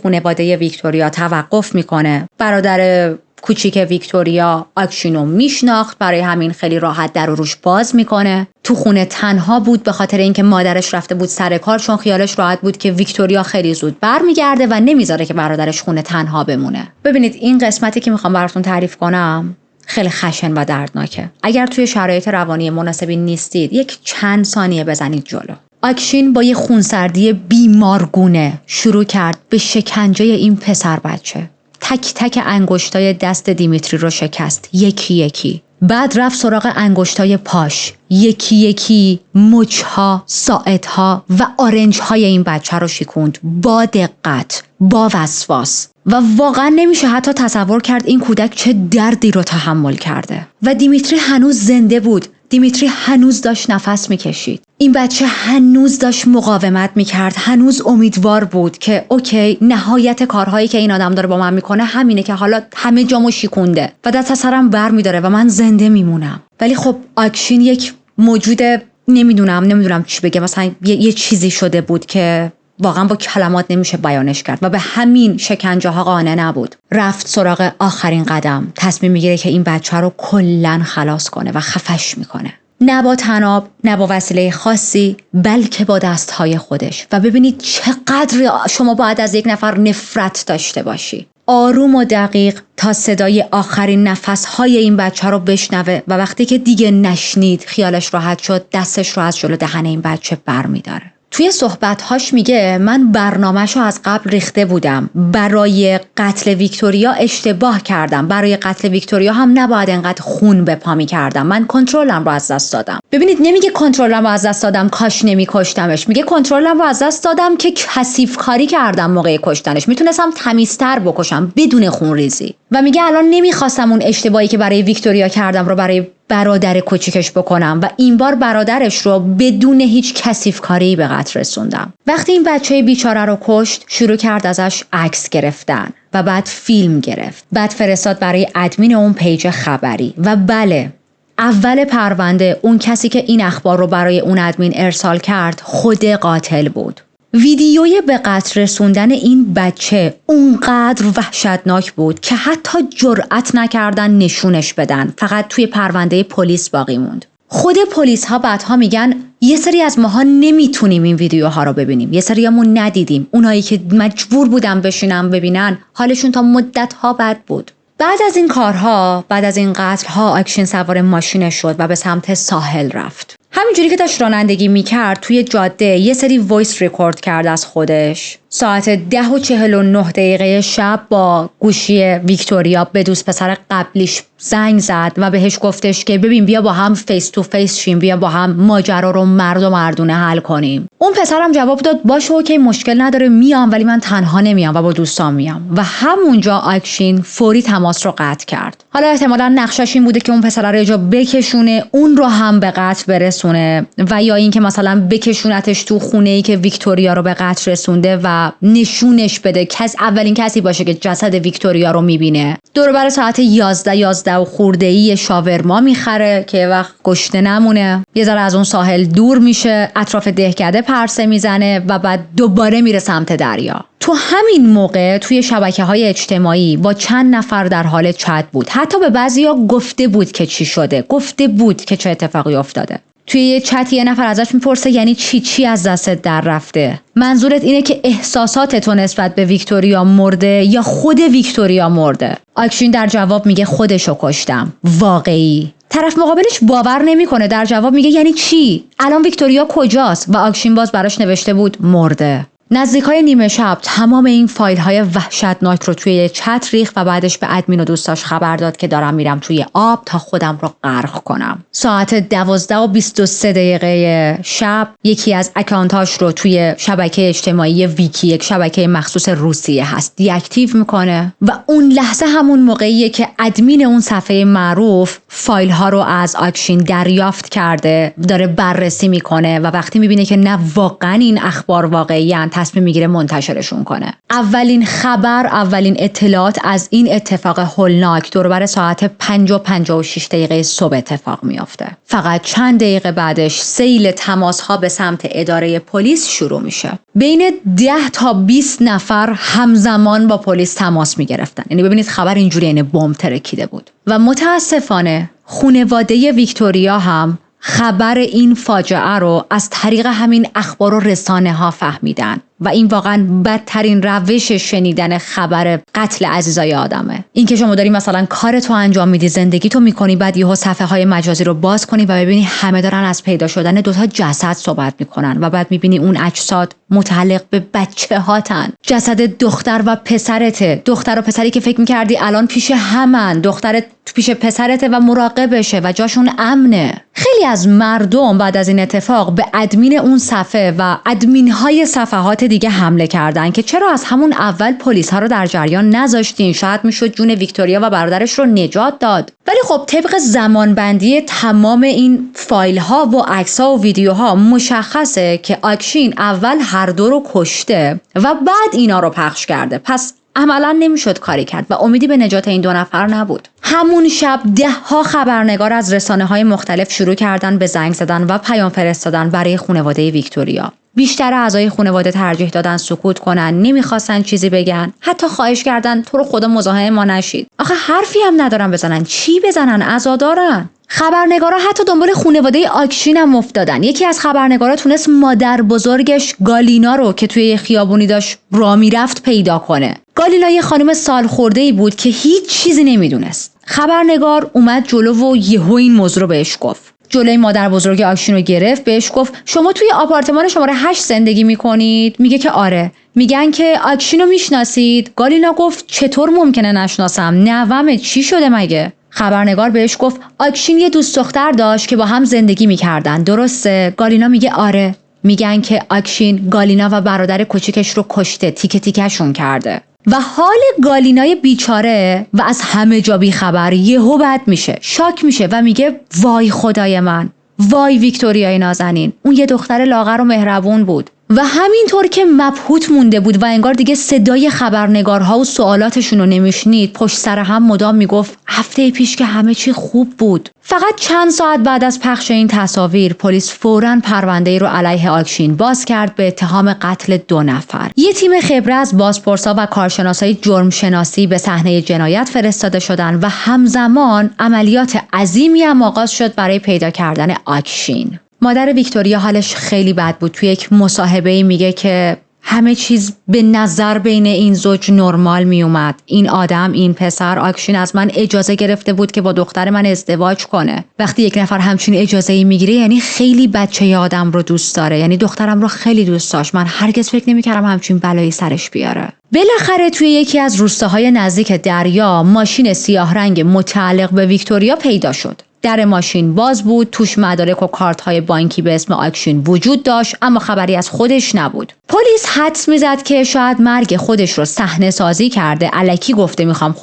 خانواده ویکتوریا توقف میکنه. برادر کوچیک ویکتوریا آکشینو میشناخت، برای همین خیلی راحت در و روش باز میکنه. تو خونه تنها بود به خاطر اینکه مادرش رفته بود سر کار، چون خیالش راحت بود که ویکتوریا خیلی زود برمیگرده و نمیذاره که برادرش خونه تنها بمونه. ببینید این قسمتی که میخوام براتون تعریف کنم خیلی خشن و دردناکه. اگر توی شرایط روانی مناسبی نیستید یک چند ثانیه بزنید جلو. آکشین با یه خونسردی بیمارگونه شروع کرد به شکنجه این پسر بچه. تک تک انگشتای دست دیمیتری رو شکست، یکی یکی. بعد رفت سراغ انگشتای پاش، یکی یکی مچها، ساعدها و آرنجهای این بچه رو شکوند با دقت، با وسواس. و واقعا نمیشه حتی تصور کرد این کودک چه دردی رو تحمل کرده. و دیمیتری هنوز زنده بود. دیمیتری هنوز داشت نفس میکشید. این بچه هنوز داشت مقاومت میکرد، هنوز امیدوار بود که اوکی نهایت کارهایی که این آدم داره با من میکنه همینه که حالا همه جامو شیکونده و دست از سرم بر میداره و من زنده میمونم. ولی خب آکشین یک موجود نمیدونم چی بگم، مثلا یه چیزی شده بود که واقعا با کلمات نمیشه بیانش کرد و به همین شکنجه ها قانع نبود. رفت سراغ آخرین قدم، تصمیم میگیره که این بچه رو کلن خلاص کنه و خفش میکنه. نه با طناب، نه با وسیله خاصی، بلکه با دستهای خودش. و ببینید چقدر شما باید از یک نفر نفرت داشته باشی. آروم و دقیق تا صدای آخرین نفسهای این بچه رو بشنوه و وقتی که دیگه نشنید خیالش راحت شد، دستش رو از جلو دهن این بچه بر میداره. توی صحبت‌هاش میگه من برنامه‌شو از قبل ریخته بودم. برای قتل ویکتوریا اشتباه کردم. برای قتل ویکتوریا هم نباید انقدر خون به پا می‌کردم. من کنترلم رو از دست دادم. ببینید نمیگه کنترلم رو از دست دادم کاش نمی‌کشتمش. میگه کنترلم رو از دست دادم که کثیف کاری کردم موقع کشتنش. میتونستم تمیزتر بکشم بدون خونریزی. و میگه الان نمی‌خواستم اون اشتباهی که برای ویکتوریا کردم رو برای برادر کوچیکش بکنم و این بار برادرش رو بدون هیچ کثیف‌کاری به قتل رسوندم. وقتی این بچه بیچاره رو کشت، شروع کرد ازش عکس گرفتن و بعد فیلم گرفت. بعد فرستاد برای ادمین اون پیج خبری و بله، اول پرونده اون کسی که این اخبار رو برای اون ادمین ارسال کرد خود قاتل بود. ویدیوی به قتل رسوندن این بچه اونقدر وحشتناک بود که حتی جرأت نکردن نشونش بدن، فقط توی پرونده پلیس باقی موند. خود پلیس ها بعدها میگن یه سری از ماها نمیتونیم این ویدیوها رو ببینیم، یه سریامون ندیدیم، اونایی که مجبور بودن بشینن ببینن حالشون تا مدت ها بد بود. بعد از این کارها، بعد از این قتل‌ها، آکشین سوار ماشینش شد و به سمت ساحل رفت. همینجوری که داشت رانندگی میکرد توی جاده یه سری وایس ریکورد کرد از خودش. ساعت 10:49 شب با گوشی ویکتوریا به دوست پسر قبلیش زنگ زد و بهش گفتش که ببین بیا با هم فیس تو فیس شیم، بیا با هم ماجرا رو مرد و مردونه حل کنیم. اون پسرم جواب داد باشه اوکی مشکل نداره میام، ولی من تنها نمیام و با دوستام میام. و همونجا آکشین فوری تماس رو قطع کرد. حالا احتمالاً نقشش این بوده که اون پسر رو یه جا بکشونه، اون رو هم به قتل برسونه و یا اینکه مثلا بکشونتش تو خونه‌ای که ویکتوریا رو به قتل رسونده و نشونش بده، اولین کسی باشه که جسد ویکتوریا رو میبینه. دور بر ساعت 11 و خورده‌ای شاورما میخره که وقت گشته نمونه، یه ذره از اون ساحل دور میشه، اطراف دهکده پرسه میزنه و بعد دوباره میره سمت دریا. تو همین موقع توی شبکه‌های اجتماعی با چند نفر در حال چت بود. حتی به بعضیا گفته بود که چی شده، گفته بود که چه اتفاقی افتاده. توی یه چت یه نفر ازش میپرسه یعنی چی از دستت در رفته؟ منظورت اینه که احساسات تو نسبت به ویکتوریا مرده یا خود ویکتوریا مرده؟ آکشین در جواب میگه خودشو کشتم. واقعی طرف مقابلش باور نمیکنه، در جواب میگه یعنی چی؟ الان ویکتوریا کجاست؟ و آکشین باز براش نوشته بود مرده. نزدیکای نیمه شب تمام این فایل‌های وحشتناک رو توی چت ریخت و بعدش به ادمین و دوستاش خبر داد که دارم میرم توی آب تا خودم رو غرق کنم. ساعت 12:23 شب یکی از اکانتاش رو توی شبکه اجتماعی ویکی، یک شبکه مخصوص روسیه هست، دیاکتیو میکنه و اون لحظه همون موقعیه که ادمین اون صفحه معروف فایل‌ها رو از آکشین دریافت کرده، داره بررسی میکنه و وقتی میبینه که نه واقعا این اخبار واقعیه، تصمیم میگیره منتشرشون کنه. اولین خبر، اولین اطلاعات از این اتفاق هولناک دور بر ساعت 5:56 صبح اتفاق میافته. فقط چند دقیقه بعدش سیل تماس‌ها به سمت اداره پلیس شروع میشه. بین 10 تا 20 نفر همزمان با پلیس تماس میگرفتن. یعنی ببینید خبر اینجوری، یعنی بمب ترکیده بود. و متاسفانه خانواده ویکتوریا هم خبر این فاجعه رو از طریق همین اخبار و رسانه ها فهمیدن و این واقعا بدترین روش شنیدن خبر قتل عزیزای آدمه. این که شما داری مثلا کارتو انجام میدی، زندگیتو میکنی، بعد یهو صفحه های مجازی رو باز کنی و ببینی همه دارن از پیدا شدن 2 تا جسد صحبت میکنن و بعد میبینی اون اجساد متعلق به بچه هاتن. جسد دختر و پسرته، دختر و پسری که فکر میکردی الان پیش همن، دخترت پیش پسرته و مراقبشه و جاشون امنه. خیلی از مردم بعد از این اتفاق به ادمین اون صفحه و ادمین های صفحات دیگه حمله کردن که چرا از همون اول پلیس ها رو در جریان نذاشتین، شاید میشد جون ویکتوریا و برادرش رو نجات داد. ولی خب طبق زمانبندی تمام این فایل ها و عکس ها و ویدیوها مشخصه که آکشین اول هر دو رو کشته و بعد اینا رو پخش کرده. پس عملا نمیشد کاری کرد و امیدی به نجات این 2 نفر نبود. همون شب 10 ها خبرنگار از رسانه‌های مختلف شروع کردن به زنگ زدن و پیام فرستادن برای خانواده ویکتوریا. بیشتر اعضای خانواده ترجیح دادن سکوت کنن، نمیخواستن چیزی بگن، حتی خواهش کردن تو رو خدا مزاحم ما نشید. آخه حرفی هم ندارن بزنن، چی بزنن؟ عزادارن. خبرنگارا حتی دنبال خانواده آکشین هم افتادن. یکی از خبرنگارا تونست مادر بزرگش گالینا رو که توی خیابونی داشت راه میرفت پیدا کنه. گالینا یه خانم سالخورده‌ای بود که هیچ چیزی نمیدونست. خبرنگار اومد جلو و یهو این موضوع رو بهش گفت. جلوی مادر بزرگ آکشین رو گرفت، بهش گفت شما توی آپارتمان شماره 8 زندگی میکنید؟ میگه که آره. میگن که آکشین رو میشناسید؟ گالینا گفت چطور ممکنه نشناسم؟ نوامه، چی شده مگه؟ خبرنگار بهش گفت آکشین یه دوست دختر داشت که با هم زندگی میکردن، درسته؟ گالینا میگه آره. میگن که آکشین گالینا و برادر کوچیکش رو کشته، تیکه تیکشون کرده. و حال گالینای بیچاره و از همه جا بی خبر یهو بد میشه، شاک میشه و میگه وای خدای من، وای ویکتوریای نازنین، اون یه دختر لاغر و مهربون بود. و همینطور که مبهوت مونده بود و انگار دیگه صدای خبرنگارها و سوالاتشون رو نمیشنید، پشت سر هم مدام میگفت هفته پیش که همه چی خوب بود. فقط چند ساعت بعد از پخش این تصاویر پلیس فوراً پرونده‌ای رو علیه آکشین باز کرد به اتهام قتل 2 نفر. یه تیم خبره از بازپرسا و کارشناسای جرم شناسی به صحنه جنایت فرستاده شدن و همزمان عملیات عظیمی هم آغاز شد برای پیدا کردن آکشین. مادر ویکتوریا حالش خیلی بد بود. توی یک مصاحبه‌ای میگه که همه چیز به نظر بین این زوج نرمال می اومد. این آدم، این پسر، آکشین از من اجازه گرفته بود که با دختر من ازدواج کنه. وقتی یک نفر همچین اجازه‌ای میگیره یعنی خیلی بچه آدم رو دوست داره. یعنی دخترم رو خیلی دوست داشت. من هرگز فکر نمی‌کردم همچین بلایی سرش بیاره. بالاخره توی یکی از روستاهای نزدیک دریا ماشین سیاه رنگ متعلق به ویکتوریا پیدا شد. در ماشین باز بود، توش مدارک و کارت‌های بانکی به اسم آکشین وجود داشت، اما خبری از خودش نبود. پلیس حدس می‌زد که شاید مرگ خودش رو صحنه سازی کرده، الکی گفته می‌خوام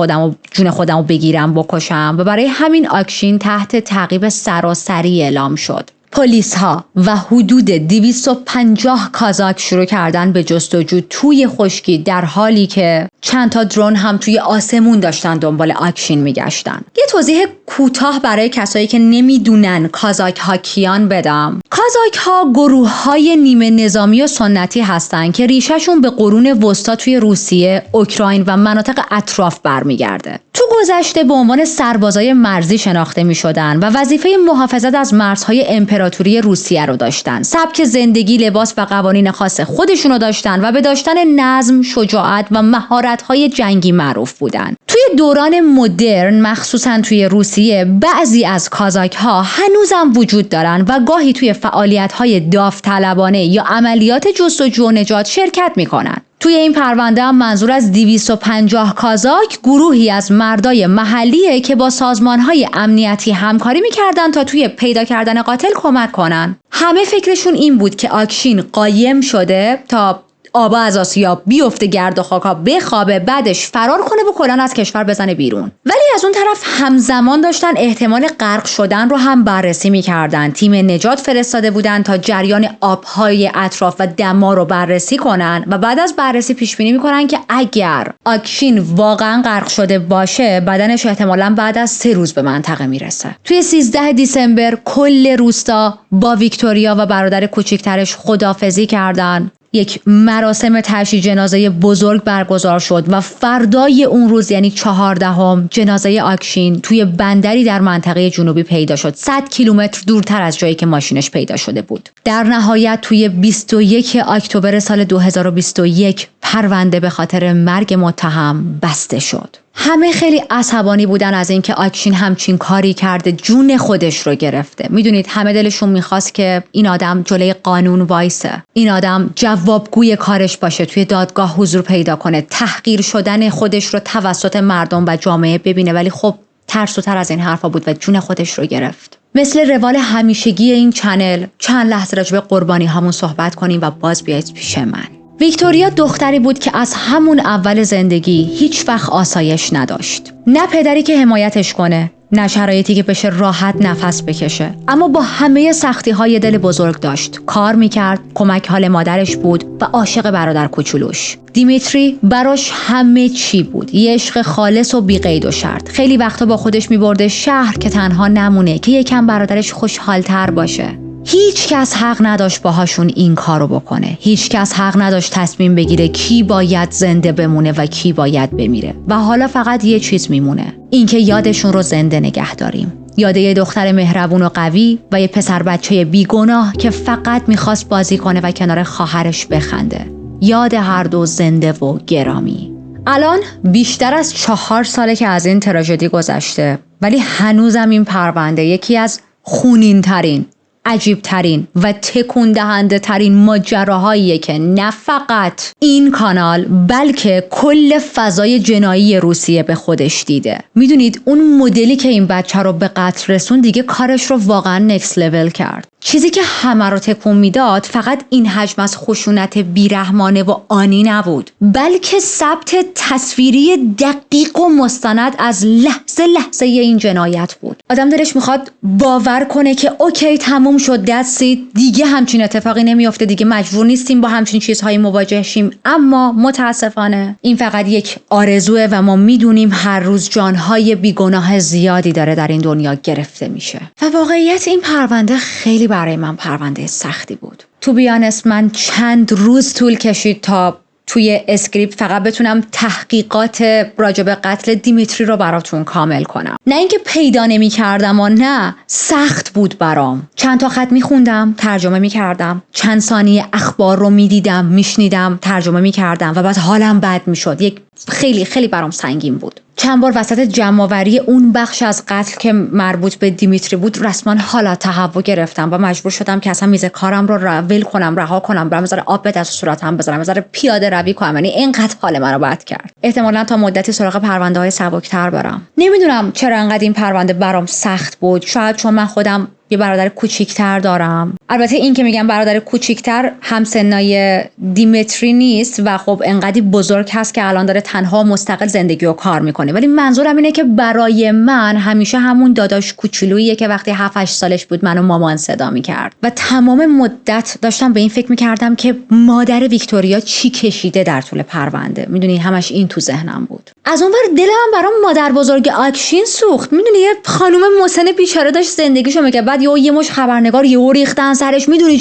جون خودمو بگیرم بکشم و برای همین آکشین تحت تعقیب سراسری اعلام شد. پلیس ها و حدود 250 کازاک شروع کردن به جستجو توی خشکی، در حالی که چند تا درون هم توی آسمون داشتن دنبال آکشین میگشتن. یه توضیح کوتاه برای کسایی که نمیدونن کازاک ها کیان بدم. کازاک ها گروه های نیمه نظامی و سنتی هستن که ریشهشون به قرون وسطا توی روسیه، اوکراین و مناطق اطراف برمیگرده. تو گذشته به عنوان سربازای مرزی شناخته میشدن و وظیفه محافظت از مرزهای امپراتوری روسیه رو داشتن. سبک زندگی، لباس و قوانین خاص خودشونو داشتن و به داشتن نظم، شجاعت و مهارت فعالیت‌های جنگی معروف بودن. توی دوران مدرن مخصوصا توی روسیه بعضی از کازاک‌ها هنوزم وجود دارن و گاهی توی فعالیت‌های داوطلبانه یا عملیات جستجو و نجات شرکت می‌کنن. توی این پرونده هم منظور از 250 کازاک گروهی از مردای محلیه که با سازمان‌های امنیتی همکاری می‌کردن تا توی پیدا کردن قاتل کمک کنن. همه فکرشون این بود که آکشین قایم شده تا آبا از آسیا بیفته گرد و خاکا بخوابه بعدش فرار کنه و کلاً از کشور بزنه بیرون. ولی از اون طرف همزمان داشتن احتمال غرق شدن رو هم بررسی می‌کردن. تیم نجات فرستاده بودن تا جریان آب‌های اطراف و دما رو بررسی کنن و بعد از بررسی پیش بینی می‌کنن که اگر آکشین واقعاً غرق شده باشه بدنش احتمالاً بعد از 3 روز به منطقه میرسه. توی 13 دیسمبر کل روستا با ویکتوریا و برادر کوچیکترش خداحافظی کردن. یک مراسم تشییع جنازه بزرگ برگزار شد و فردای اون روز یعنی 14 جنازه آکشین توی بندری در منطقه جنوبی پیدا شد، 100 کیلومتر دورتر از جایی که ماشینش پیدا شده بود. در نهایت توی 21 اکتبر سال 2021 پرونده به خاطر مرگ متهم بسته شد. همه خیلی عصبانی بودن از اینکه آکشین همچین کاری کرده، جون خودش رو گرفته. میدونید همه دلشون میخواست که این آدم جلوی قانون وایسه، این آدم جوابگوی کارش باشه، توی دادگاه حضور پیدا کنه، تحقیر شدن خودش رو توسط مردم و جامعه ببینه، ولی خب ترسوتر از این حرفا بود و جون خودش رو گرفت. مثل روال همیشگی این چنل چند لحظه راجع به قربانی همون صحبت کنیم و باز بیایید پیش من. ویکتوریا دختری بود که از همون اول زندگی هیچ وقت آسایش نداشت. نه پدری که حمایتش کنه، نه شرایطی که بشه راحت نفس بکشه. اما با همه سختی‌های دل بزرگ داشت. کار میکرد، کمک حال مادرش بود و عاشق برادر کوچولوش. دیمیتری براش همه چی بود. یه عشق خالص و بی قید و شرط. خیلی وقتا با خودش میبرده شهر که تنها نمونه، که یکم برادرش خوشحال‌تر باشه. هیچ کس حق نداشت باهاشون این کارو بکنه. هیچ کس حق نداشت تصمیم بگیره کی باید زنده بمونه و کی باید بمیره. و حالا فقط یه چیز میمونه، اینکه یادشون رو زنده نگه داریم. یاد یه دختر مهربون و قوی و یه پسر بچه بیگناه که فقط میخواست بازی کنه و کنار خواهرش بخنده. یاد هر دو زنده و گرامی. الان بیشتر از 4 ساله که از این تراژدی گذشته، ولی هنوزم این پرونده یکی از خونین ترین، عجیب ترین و تکون دهنده ترین ماجراهاییه که نه فقط این کانال بلکه کل فضای جنایی روسیه به خودش دیده. میدونید اون مدلی که این بچه رو به قتل رسون دیگه کارش رو واقعا نکست لول کرد. چیزی که همه رو تکون میداد فقط این حجم از خشونت بیرحمانه و آنی نبود، بلکه ثبت تصویری دقیق و مستند از لحظه این جنایت بود. آدم دلش میخواد باور کنه که اوکی تموم شد، دستید دیگه همچین اتفاقی نمیافته، دیگه مجبور نیستیم با همچین چیزهایی مواجه شیم. اما متاسفانه این فقط یک آرزوه و ما میدونیم هر روز جانهای بیگناه زیادی داره در این دنیا گرفته میشه. و واقعیت این پرونده خیلی برای من پرونده سختی بود. تو بیانست من چند روز طول کشید تا توی اسکریپت فقط بتونم تحقیقات راجب قتل دیمیتری رو براتون کامل کنم. نه اینکه پیدا نمی کردم و نه، سخت بود برام. چند تا خط می خوندم، ترجمه می کردم، چند ثانیه اخبار رو می دیدم، می شنیدم، ترجمه می کردم و بعد حالم بد می شد. خیلی برام سنگین بود. چند بار وسط جمع‌آوری اون بخش از قتل که مربوط به دیمیتری بود رسما حالت تهوع گرفتم و مجبور شدم که اصلا میز کارم رو ول کنم، رها کنم، برام بذاره آب به دست و صورتم بذارم، بذاره پیاده روی کنم. یعنی اینقدر حال منو بد کرد. احتمالاً تا مدتی سراغ پرونده‌های سبک‌تر برم. نمیدونم چرا انقدر این پرونده برام سخت بود. شاید چون من خودم یه برادر کوچیک‌تر دارم. البته این که میگم برادر کوچیک‌تر همسنای دیمیتری نیست و خب انقدی بزرگ هست که الان داره تنها مستقل زندگی و کار میکنه، ولی منظورم اینه که برای من همیشه همون داداش کوچولوییه که وقتی 7-8 سالش بود منو مامان صدا میکرد و تمام مدت داشتم به این فکر میکردم که مادر ویکتوریا چی کشیده در طول پرونده. میدونی همش این تو ذهنم بود. از اون ور دلم برام مادر بزرگ آکشین سوخت. میدونی یه خانم مسن بیچاره داشت زندگیشو میگه، بعد یه مش خبرنگار یهو ریختن سرش. میدونی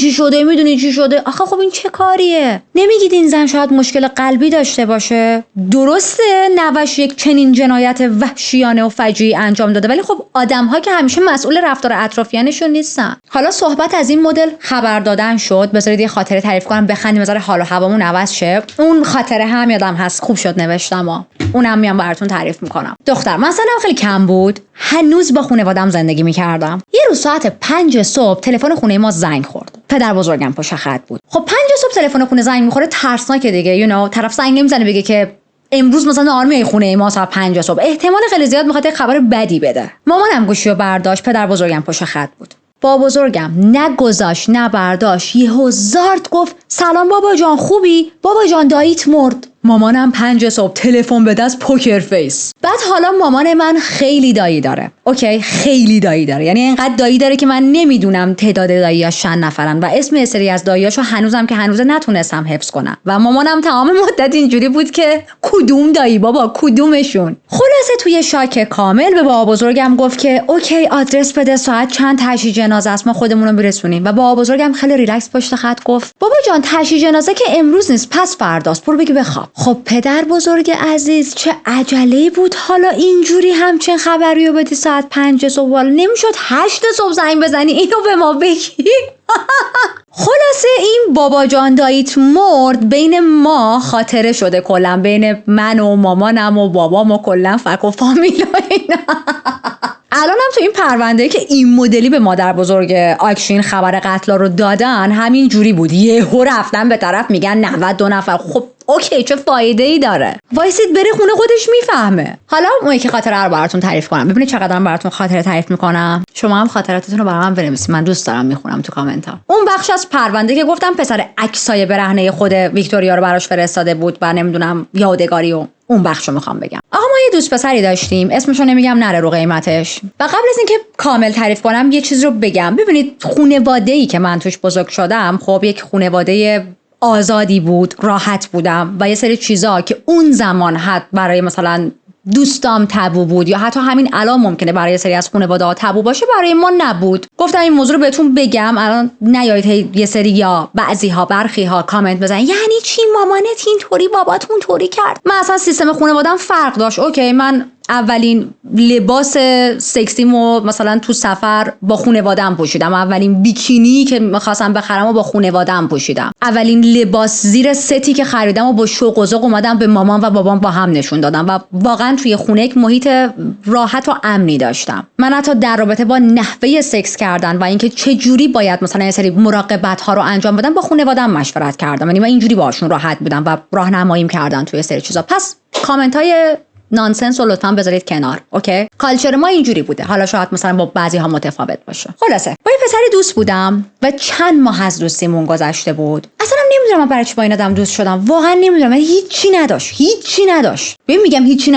چی شده؟ آخه خب این چه کاریه؟ نمیگید این زن شاید مشکل قلبی داشته باشه؟ درسته نوش یک چنین جنایت وحشیانه و فجیعی انجام داده، ولی خب آدم‌ها که همیشه مسئول رفتار اطرافیانشون نیستن. حالا صحبت از این مدل خبر دادن شد. بذارید یه خاطره تعریف کنم بخندیم، بذار حال و هوامون عوض شه. اون خاطره هم یادم هست، خوب شد نوشتم. اونم میام براتون تعریف میکنم. دختر من سنم خیلی کم بود، هنوز با خانواده‌ام زندگی میکردم. یه روز ساعت 5 صبح تلفن خونه ما زنگ خورد. پدر بزرگم پشت خط بود. خب 5 صبح تلفن خونه زنگ میخوره ترسناکه دیگه، طرف زنگ نمیزنه بگه که امروز مثلا آرمی خونه ما ساعت 5 صبح. احتمال خیلی زیاد میخواد خبر بدی بده. مامانم گوشیو برداشت، پدر بزرگم پشت خط بود. با بزرگم نه گذاشت نه برداشت، یهو زارت گفت سلام بابا جان خوبی؟ بابا جان داییت مرد. مامانم 5 صبح تلفن به دست پوکر فیس. بعد حالا مامان من خیلی دایی داره. اوکی خیلی دایی داره، یعنی اینقدر دایی داره که من نمیدونم تعداد داییاش چند نفرن و اسم سری از داییاشو هنوزم که هنوز نتونستم حفظ کنم. و مامانم تمام مدت اینجوری بود که کدوم دایی بابا کدومشون. خلاصه توی شاک کامل به بابا بزرگم گفت که اوکی آدرس بده، ساعت چند تشییع جنازه است، ما خودمون رو میرسونیم. و بابا بزرگم خیلی ریلکس پشت خط گفت بابا جان تشییع جنازه که امروز نیست، پس فرداست، برو بگی بخواب. خب پدر بزرگ عزیز چه عجله بود حالا اینجوری همچین خبریو بدی ساعت 5 صبح؟ والا نمیشد 8 صبح زنگ بزنی اینو به ما بگی؟ خلاصه این بابا جان داییت مرد بین ما خاطره شده، کلا بین من و مامانم و بابام و کلا فک و فامیل و اینا. الانم تو این پرونده که این مدلی به مادر بزرگ آکشین خبر قتل رو دادن همین جوری بود، یهو رفتن به طرف میگن 92 نفر. خب اوکی چه فایده ای داره؟ وایسید بره خونه خودش میفهمه. حالا اون یکی خاطره رو براتون تعریف کنم. ببینید چقدرم براتون خاطره تعریف میکنم. شما هم خاطراتتون رو برام بنویسید، من دوست دارم میخونم تو کامنت ها. اون بخش از پرونده که گفتم پسر عکسای برهنه خود ویکتوریا رو براش فرستاده بود و نمیدونم یادگاری و اون بخشو میخوام بگم. آقا ما یه دوست پسری داشتیم، اسمشو نمیگم نره رو قیمتش. و قبل از اینکه کامل تعریف کنم یه چیز رو بگم. ببینید خانواده‌ای که من توش بزرگ شدم خب یک خانواده آزادی بود، راحت بودم و یه سری چیزا که اون زمان حد برای مثلا دوستام تابو بود یا حتی همین الان ممکنه برای یه سری از خانواده‌ها تابو باشه، برای ما نبود. گفتم این موضوع رو بهتون بگم، الان نیایید یه سری یا بعضی‌ها برخی‌ها کامنت بزنن یعنی چی مامانت اینطوری باباتون طوری کرد. من اصلا سیستم خانواده‌ام فرق داشت. اوکی من اولین لباس سکسیمو مثلا تو سفر با خانواده‌ام پوشیدم، اولین بیکینی که می‌خواستم بخرم و با خانواده‌ام پوشیدم، اولین لباس زیر ستی که خریدم و با شوق و ذوق اومدم به مامان و بابام با هم نشون دادم و واقعا توی خونه یک محیط راحت و امنی داشتم. من حتی در رابطه با نحوه سکس کردن و اینکه چه جوری باید مثلا یه سری مراقبت‌ها رو انجام بدم با خانواده‌ام مشورت کردم، یعنی من اینجوری باهاشون راحت بودم و راهنماییم کردن توی سری چیزا. پس کامنت‌های نانسنس رو لطفاً بذارید کنار. اوکی کالچر ما اینجوری بوده، حالا شاید مثلا با بعضی ها متفاوت باشه. خلاصه با این پسری دوست بودم و چند ماه از دوستیمون گذشته بود. اصلا نمیدونم برای چی با این آدم دوست شدم، واقعا نمیدونم. هیچی نداشت. ببین میگم هیچی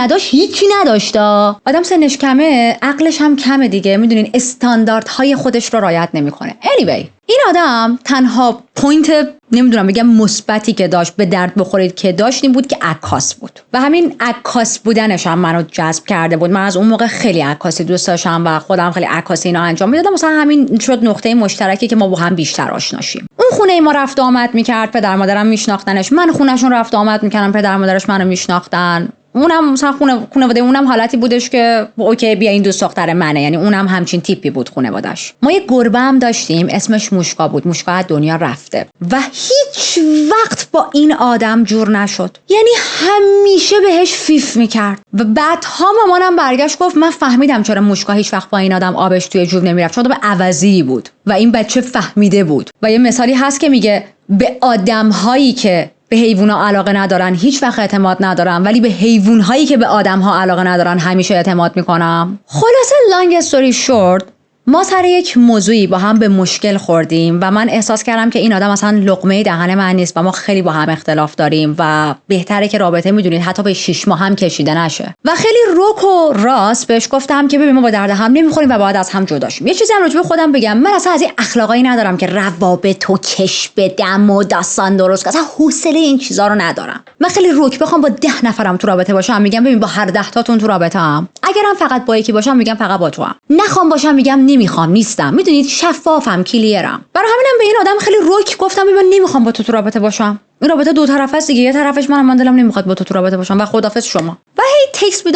نداشت. آدم سنش کمه، عقلش هم کمه دیگه، میدونین استانداردهای خودش رو رعایت نمیکنه. anyway این آدم تنها پوینت نمیدونم بگم مثبتی که داشت، به درد بخورید که داشت، این بود که عکاس بود و همین عکاس بودنش هم منو جذب کرده بود. من از اون موقع خیلی عکاسی دوست داشتم و خودم خیلی عکاسی اینا انجام میدادم. مثلا همین شد نقطه مشترکی که ما با هم بیشتر آشنا شیم. اون خونه ما رفت آمد میکرد، پدر مادرم میشناختنش، من خونهشون رفت آمد میکردم، پدر مادرش منو میشناختن. اونم مثلا خانواده اونم حالتی بودش که اوکی بیا این دوست دختر منه، یعنی اونم همچین تیپی بود خانواده‌اش. ما یه گربه هم داشتیم اسمش موشکا بود. موشکا از دنیا رفته و هیچ وقت با این آدم جور نشد، یعنی همیشه بهش فیف میکرد. و بعدها مامانم برگشت گفت من فهمیدم چرا موشکا هیچ وقت با این آدم آبش توی جوب نمیرفت، چون به عوضی بود و این بچه فهمیده بود. و یه مثالی هست که میگه به آدم‌هایی که به حیوونا علاقه ندارن هیچ وقت اعتماد ندارم، ولی به حیوان‌هایی که به آدم‌ها علاقه ندارن همیشه اعتماد میکنم. خلاصه لانگ استوری شورت، ما سر یک موضوعی با هم به مشکل خوردیم و من احساس کردم که این آدم اصلا لقمه دهن من نیست و ما خیلی با هم اختلاف داریم و بهتره که رابطه میدونید حتی به 6 ماه هم کشیده نشه. و خیلی رک و راست بهش گفتم که ببین ما با درد هم نمیخوریم و باید از هم جدا شیم. یه چیزی هم راجع به خودم بگم، من اصلا از این اخلاقایی ندارم که روابط و کش بدم و داستان درست کنم. اصلا حوصله این چیزا رو ندارم. من خیلی رک بخوام با 10 نفرم تو رابطه باشم میگم ببین با هر 10 تاتون تو رابطه ام. اگرم فقط با یکی باشم میگم فقط با تو ام. نخوام باشم میگم نمیخوام، نیستم. میدونید شفافم، کلیرم. برای همینم به این آدم خیلی رک گفتم من نمیخوام با تو رابطه باشم. این رابطه دو طرفه است دیگه. یه طرفش من دلم نمیخواد با تو رابطه باشم و خدافظ شما. و هی تکست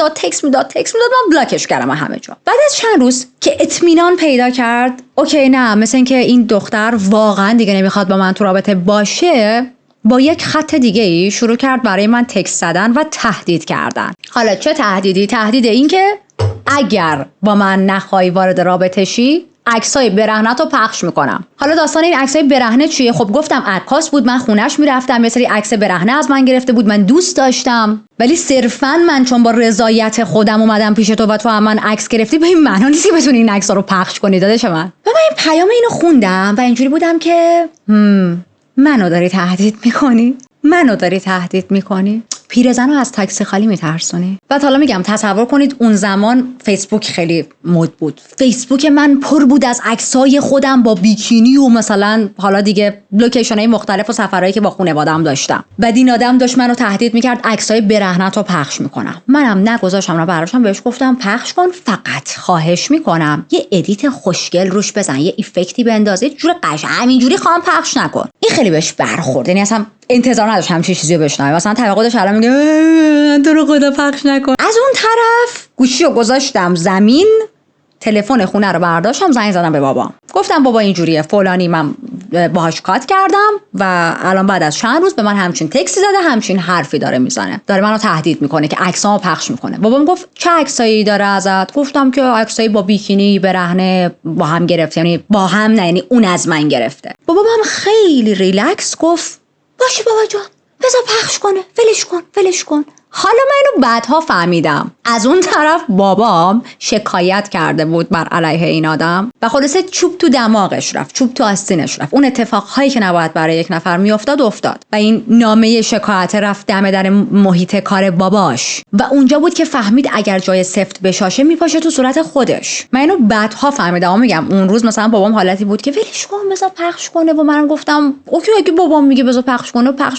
میداد من بلاکش کردم همه جا. بعد از چند روز که اطمینان پیدا کرد اوکی نه مثل اینکه این دختر واقعا دیگه نمیخواد با من تو رابطه باشه، با یک خط دیگه ای شروع کرد برای من تکست زدن و تهدید کردن. حالا چه تهدیدی؟ تهدید این که اگر با من نخوای وارد رابطه شی عکسای برهنه تو پخش میکنم. حالا داستان این عکسای برهنه چیه؟ خب گفتم عکاس بود، من خونش میرفتم، یه سری عکس برهنه از من گرفته بود، من دوست داشتم، ولی صرفا من چون با رضایت خودم اومدم پیش تو و تو هم من عکس گرفتی به این معنا نیست که بتونی این عکس‌ها رو پخش کنی داداش من. و من این پیام اینو خوندم و اینجوری بودم که منو داری تهدید میکنی؟ پیرزنو از تاکسی خالی میترسونی؟ و حالا میگم تصور کنید اون زمان فیسبوک خیلی مد بود. فیسبوک من پر بود از عکسای خودم با بیکینی و مثلا حالا دیگه لوکیشن‌های مختلف و سفرهایی که با خانواده‌ام داشتم. بعد این آدم داشت منو تهدید میکرد عکسای برهنه‌تو پخش میکنم. منم نگذاشتم رو براشم بهش گفتم پخش کن، فقط خواهش میکنم یه ادیت خوشگل روش بزن، یه ایفکتی بنداز، یه جور قشنگ همینجوری خواهم پخش نکن. این خیلی بهش برخورد. یعنی اصلا انتظار نداشت همچین چیزی رو بشنوه. مثلا توقع داشت الان میگه تو رو خدا پخش نکن. از اون طرف گوشی رو گذاشتم زمین، تلفن خونه رو برداشتم، زنگ زدم به بابام. گفتم بابا اینجوریه فلانی من باهاش کات کردم و الان بعد از چند روز به من همچین تکسی زده، همچین حرفی داره میزنه، داره منو تهدید میکنه که عکسامو پخش میکنه. بابام گفت چه عکسایی داره ازت؟ گفتم که عکسایی با بیکینی برهنه با هم گرفته، یعنی با هم نه، یعنی اون از من گرفته. بابام خیلی ریلکس گفت باشه بابا جان بذار پخش کنه، ولش کن. حالا من اینو بعدها فهمیدم از اون طرف بابام شکایت کرده بود بر علیه این آدم و خلاصه چوب تو دماغش رفت، چوب تو آستینش رفت. اون اتفاقهایی که نباید برای یک نفر افتاد و این نامه شکایت رفت دم در محیط کار باباش و اونجا بود که فهمید اگر جای سفت بشاشه میپاشه تو صورت خودش. من اینو بعدها فهمیدم. میگم اون روز مثلا بابام حالتی بود که ولش کن بذار پخش کنه و منم گفتم اوکی اگه بابام میگه بذار پخش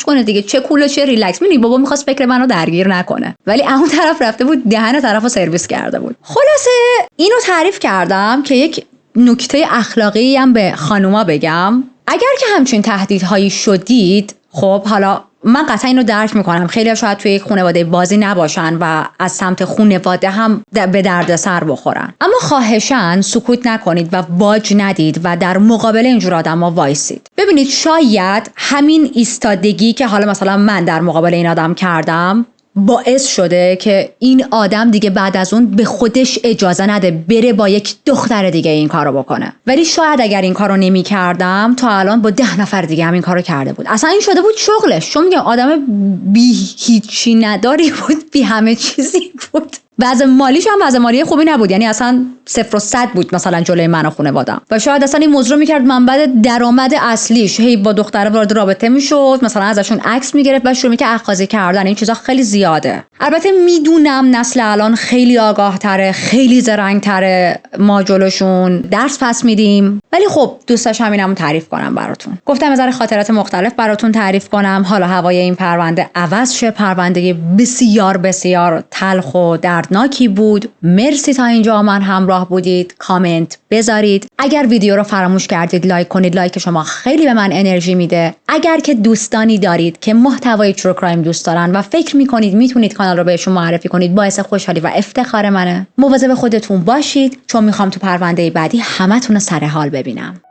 کنه دیگه، چه کوله چه ریلکس. میبینی بابا می‌خواست فکر منو درگیر نکنه، ولی اون طرف رفته بود دهن طرفو سرویس کرده بود. خلاصه اینو تعریف کردم که یک نکته اخلاقی هم به خانوما بگم. اگر که همچین تهدیدهایی شدید، خب حالا من قطعا اینو درک میکنم خیلی شاید توی یک خانواده بازی نباشن و از سمت خانواده هم به درد سر بخورن، اما خواهشاً سکوت نکنید و باج ندید و در مقابل اینجور آدما وایسید. ببینید شاید همین ایستادگی که حالا مثلا من در مقابل این آدم کردم باعث شده که این آدم دیگه بعد از اون به خودش اجازه نده بره با یک دختر دیگه این کارو بکنه. ولی شاید اگر این کارو نمی کردم تا الان با 10 نفر دیگه هم این کارو کرده بود. اصلا این شده بود شغلش، چون میگم آدم بی هیچی نداری بود، بی همه چیزی بود. وضع مالیش هم وضع مالی خوبی نبود، یعنی اصلا 0 و 100 بود مثلا جلوی من و خانواده‌ام و شاید اصلا این موضوع میکرد منبع درآمد اصلیش هی با دختره وارد رابطه میشد، مثلا ازشون عکس میگرفت و شروع میکرد اخاذی کردن. این چیزا خیلی زیاده. البته میدونم نسل الان خیلی آگاه تره، خیلی زرنگ تره، ما جلوشون درس پس میدیم، ولی خب دوست داشتم اینم تعریف کنم براتون. گفتم از خاطرات مختلف براتون تعریف کنم. حالا هوای این پرونده عوض شه، پرونده بسیار بسیار تلخ و دردناکی بود. مرسی تا اینجا من همراه بودید. کامنت بذارید. اگر ویدیو رو فراموش کردید لایک کنید. لایک شما خیلی به من انرژی میده. اگر که دوستانی دارید که محتوای ترو کرایم دوست دارن و فکر میکنید میتونید کانال رو بهشون معرفی کنید، باعث خوشحالی و افتخار منه. مواظب خودتون باشید چون میخوام تو پرونده بعدی همتون رو سر حال ببینم.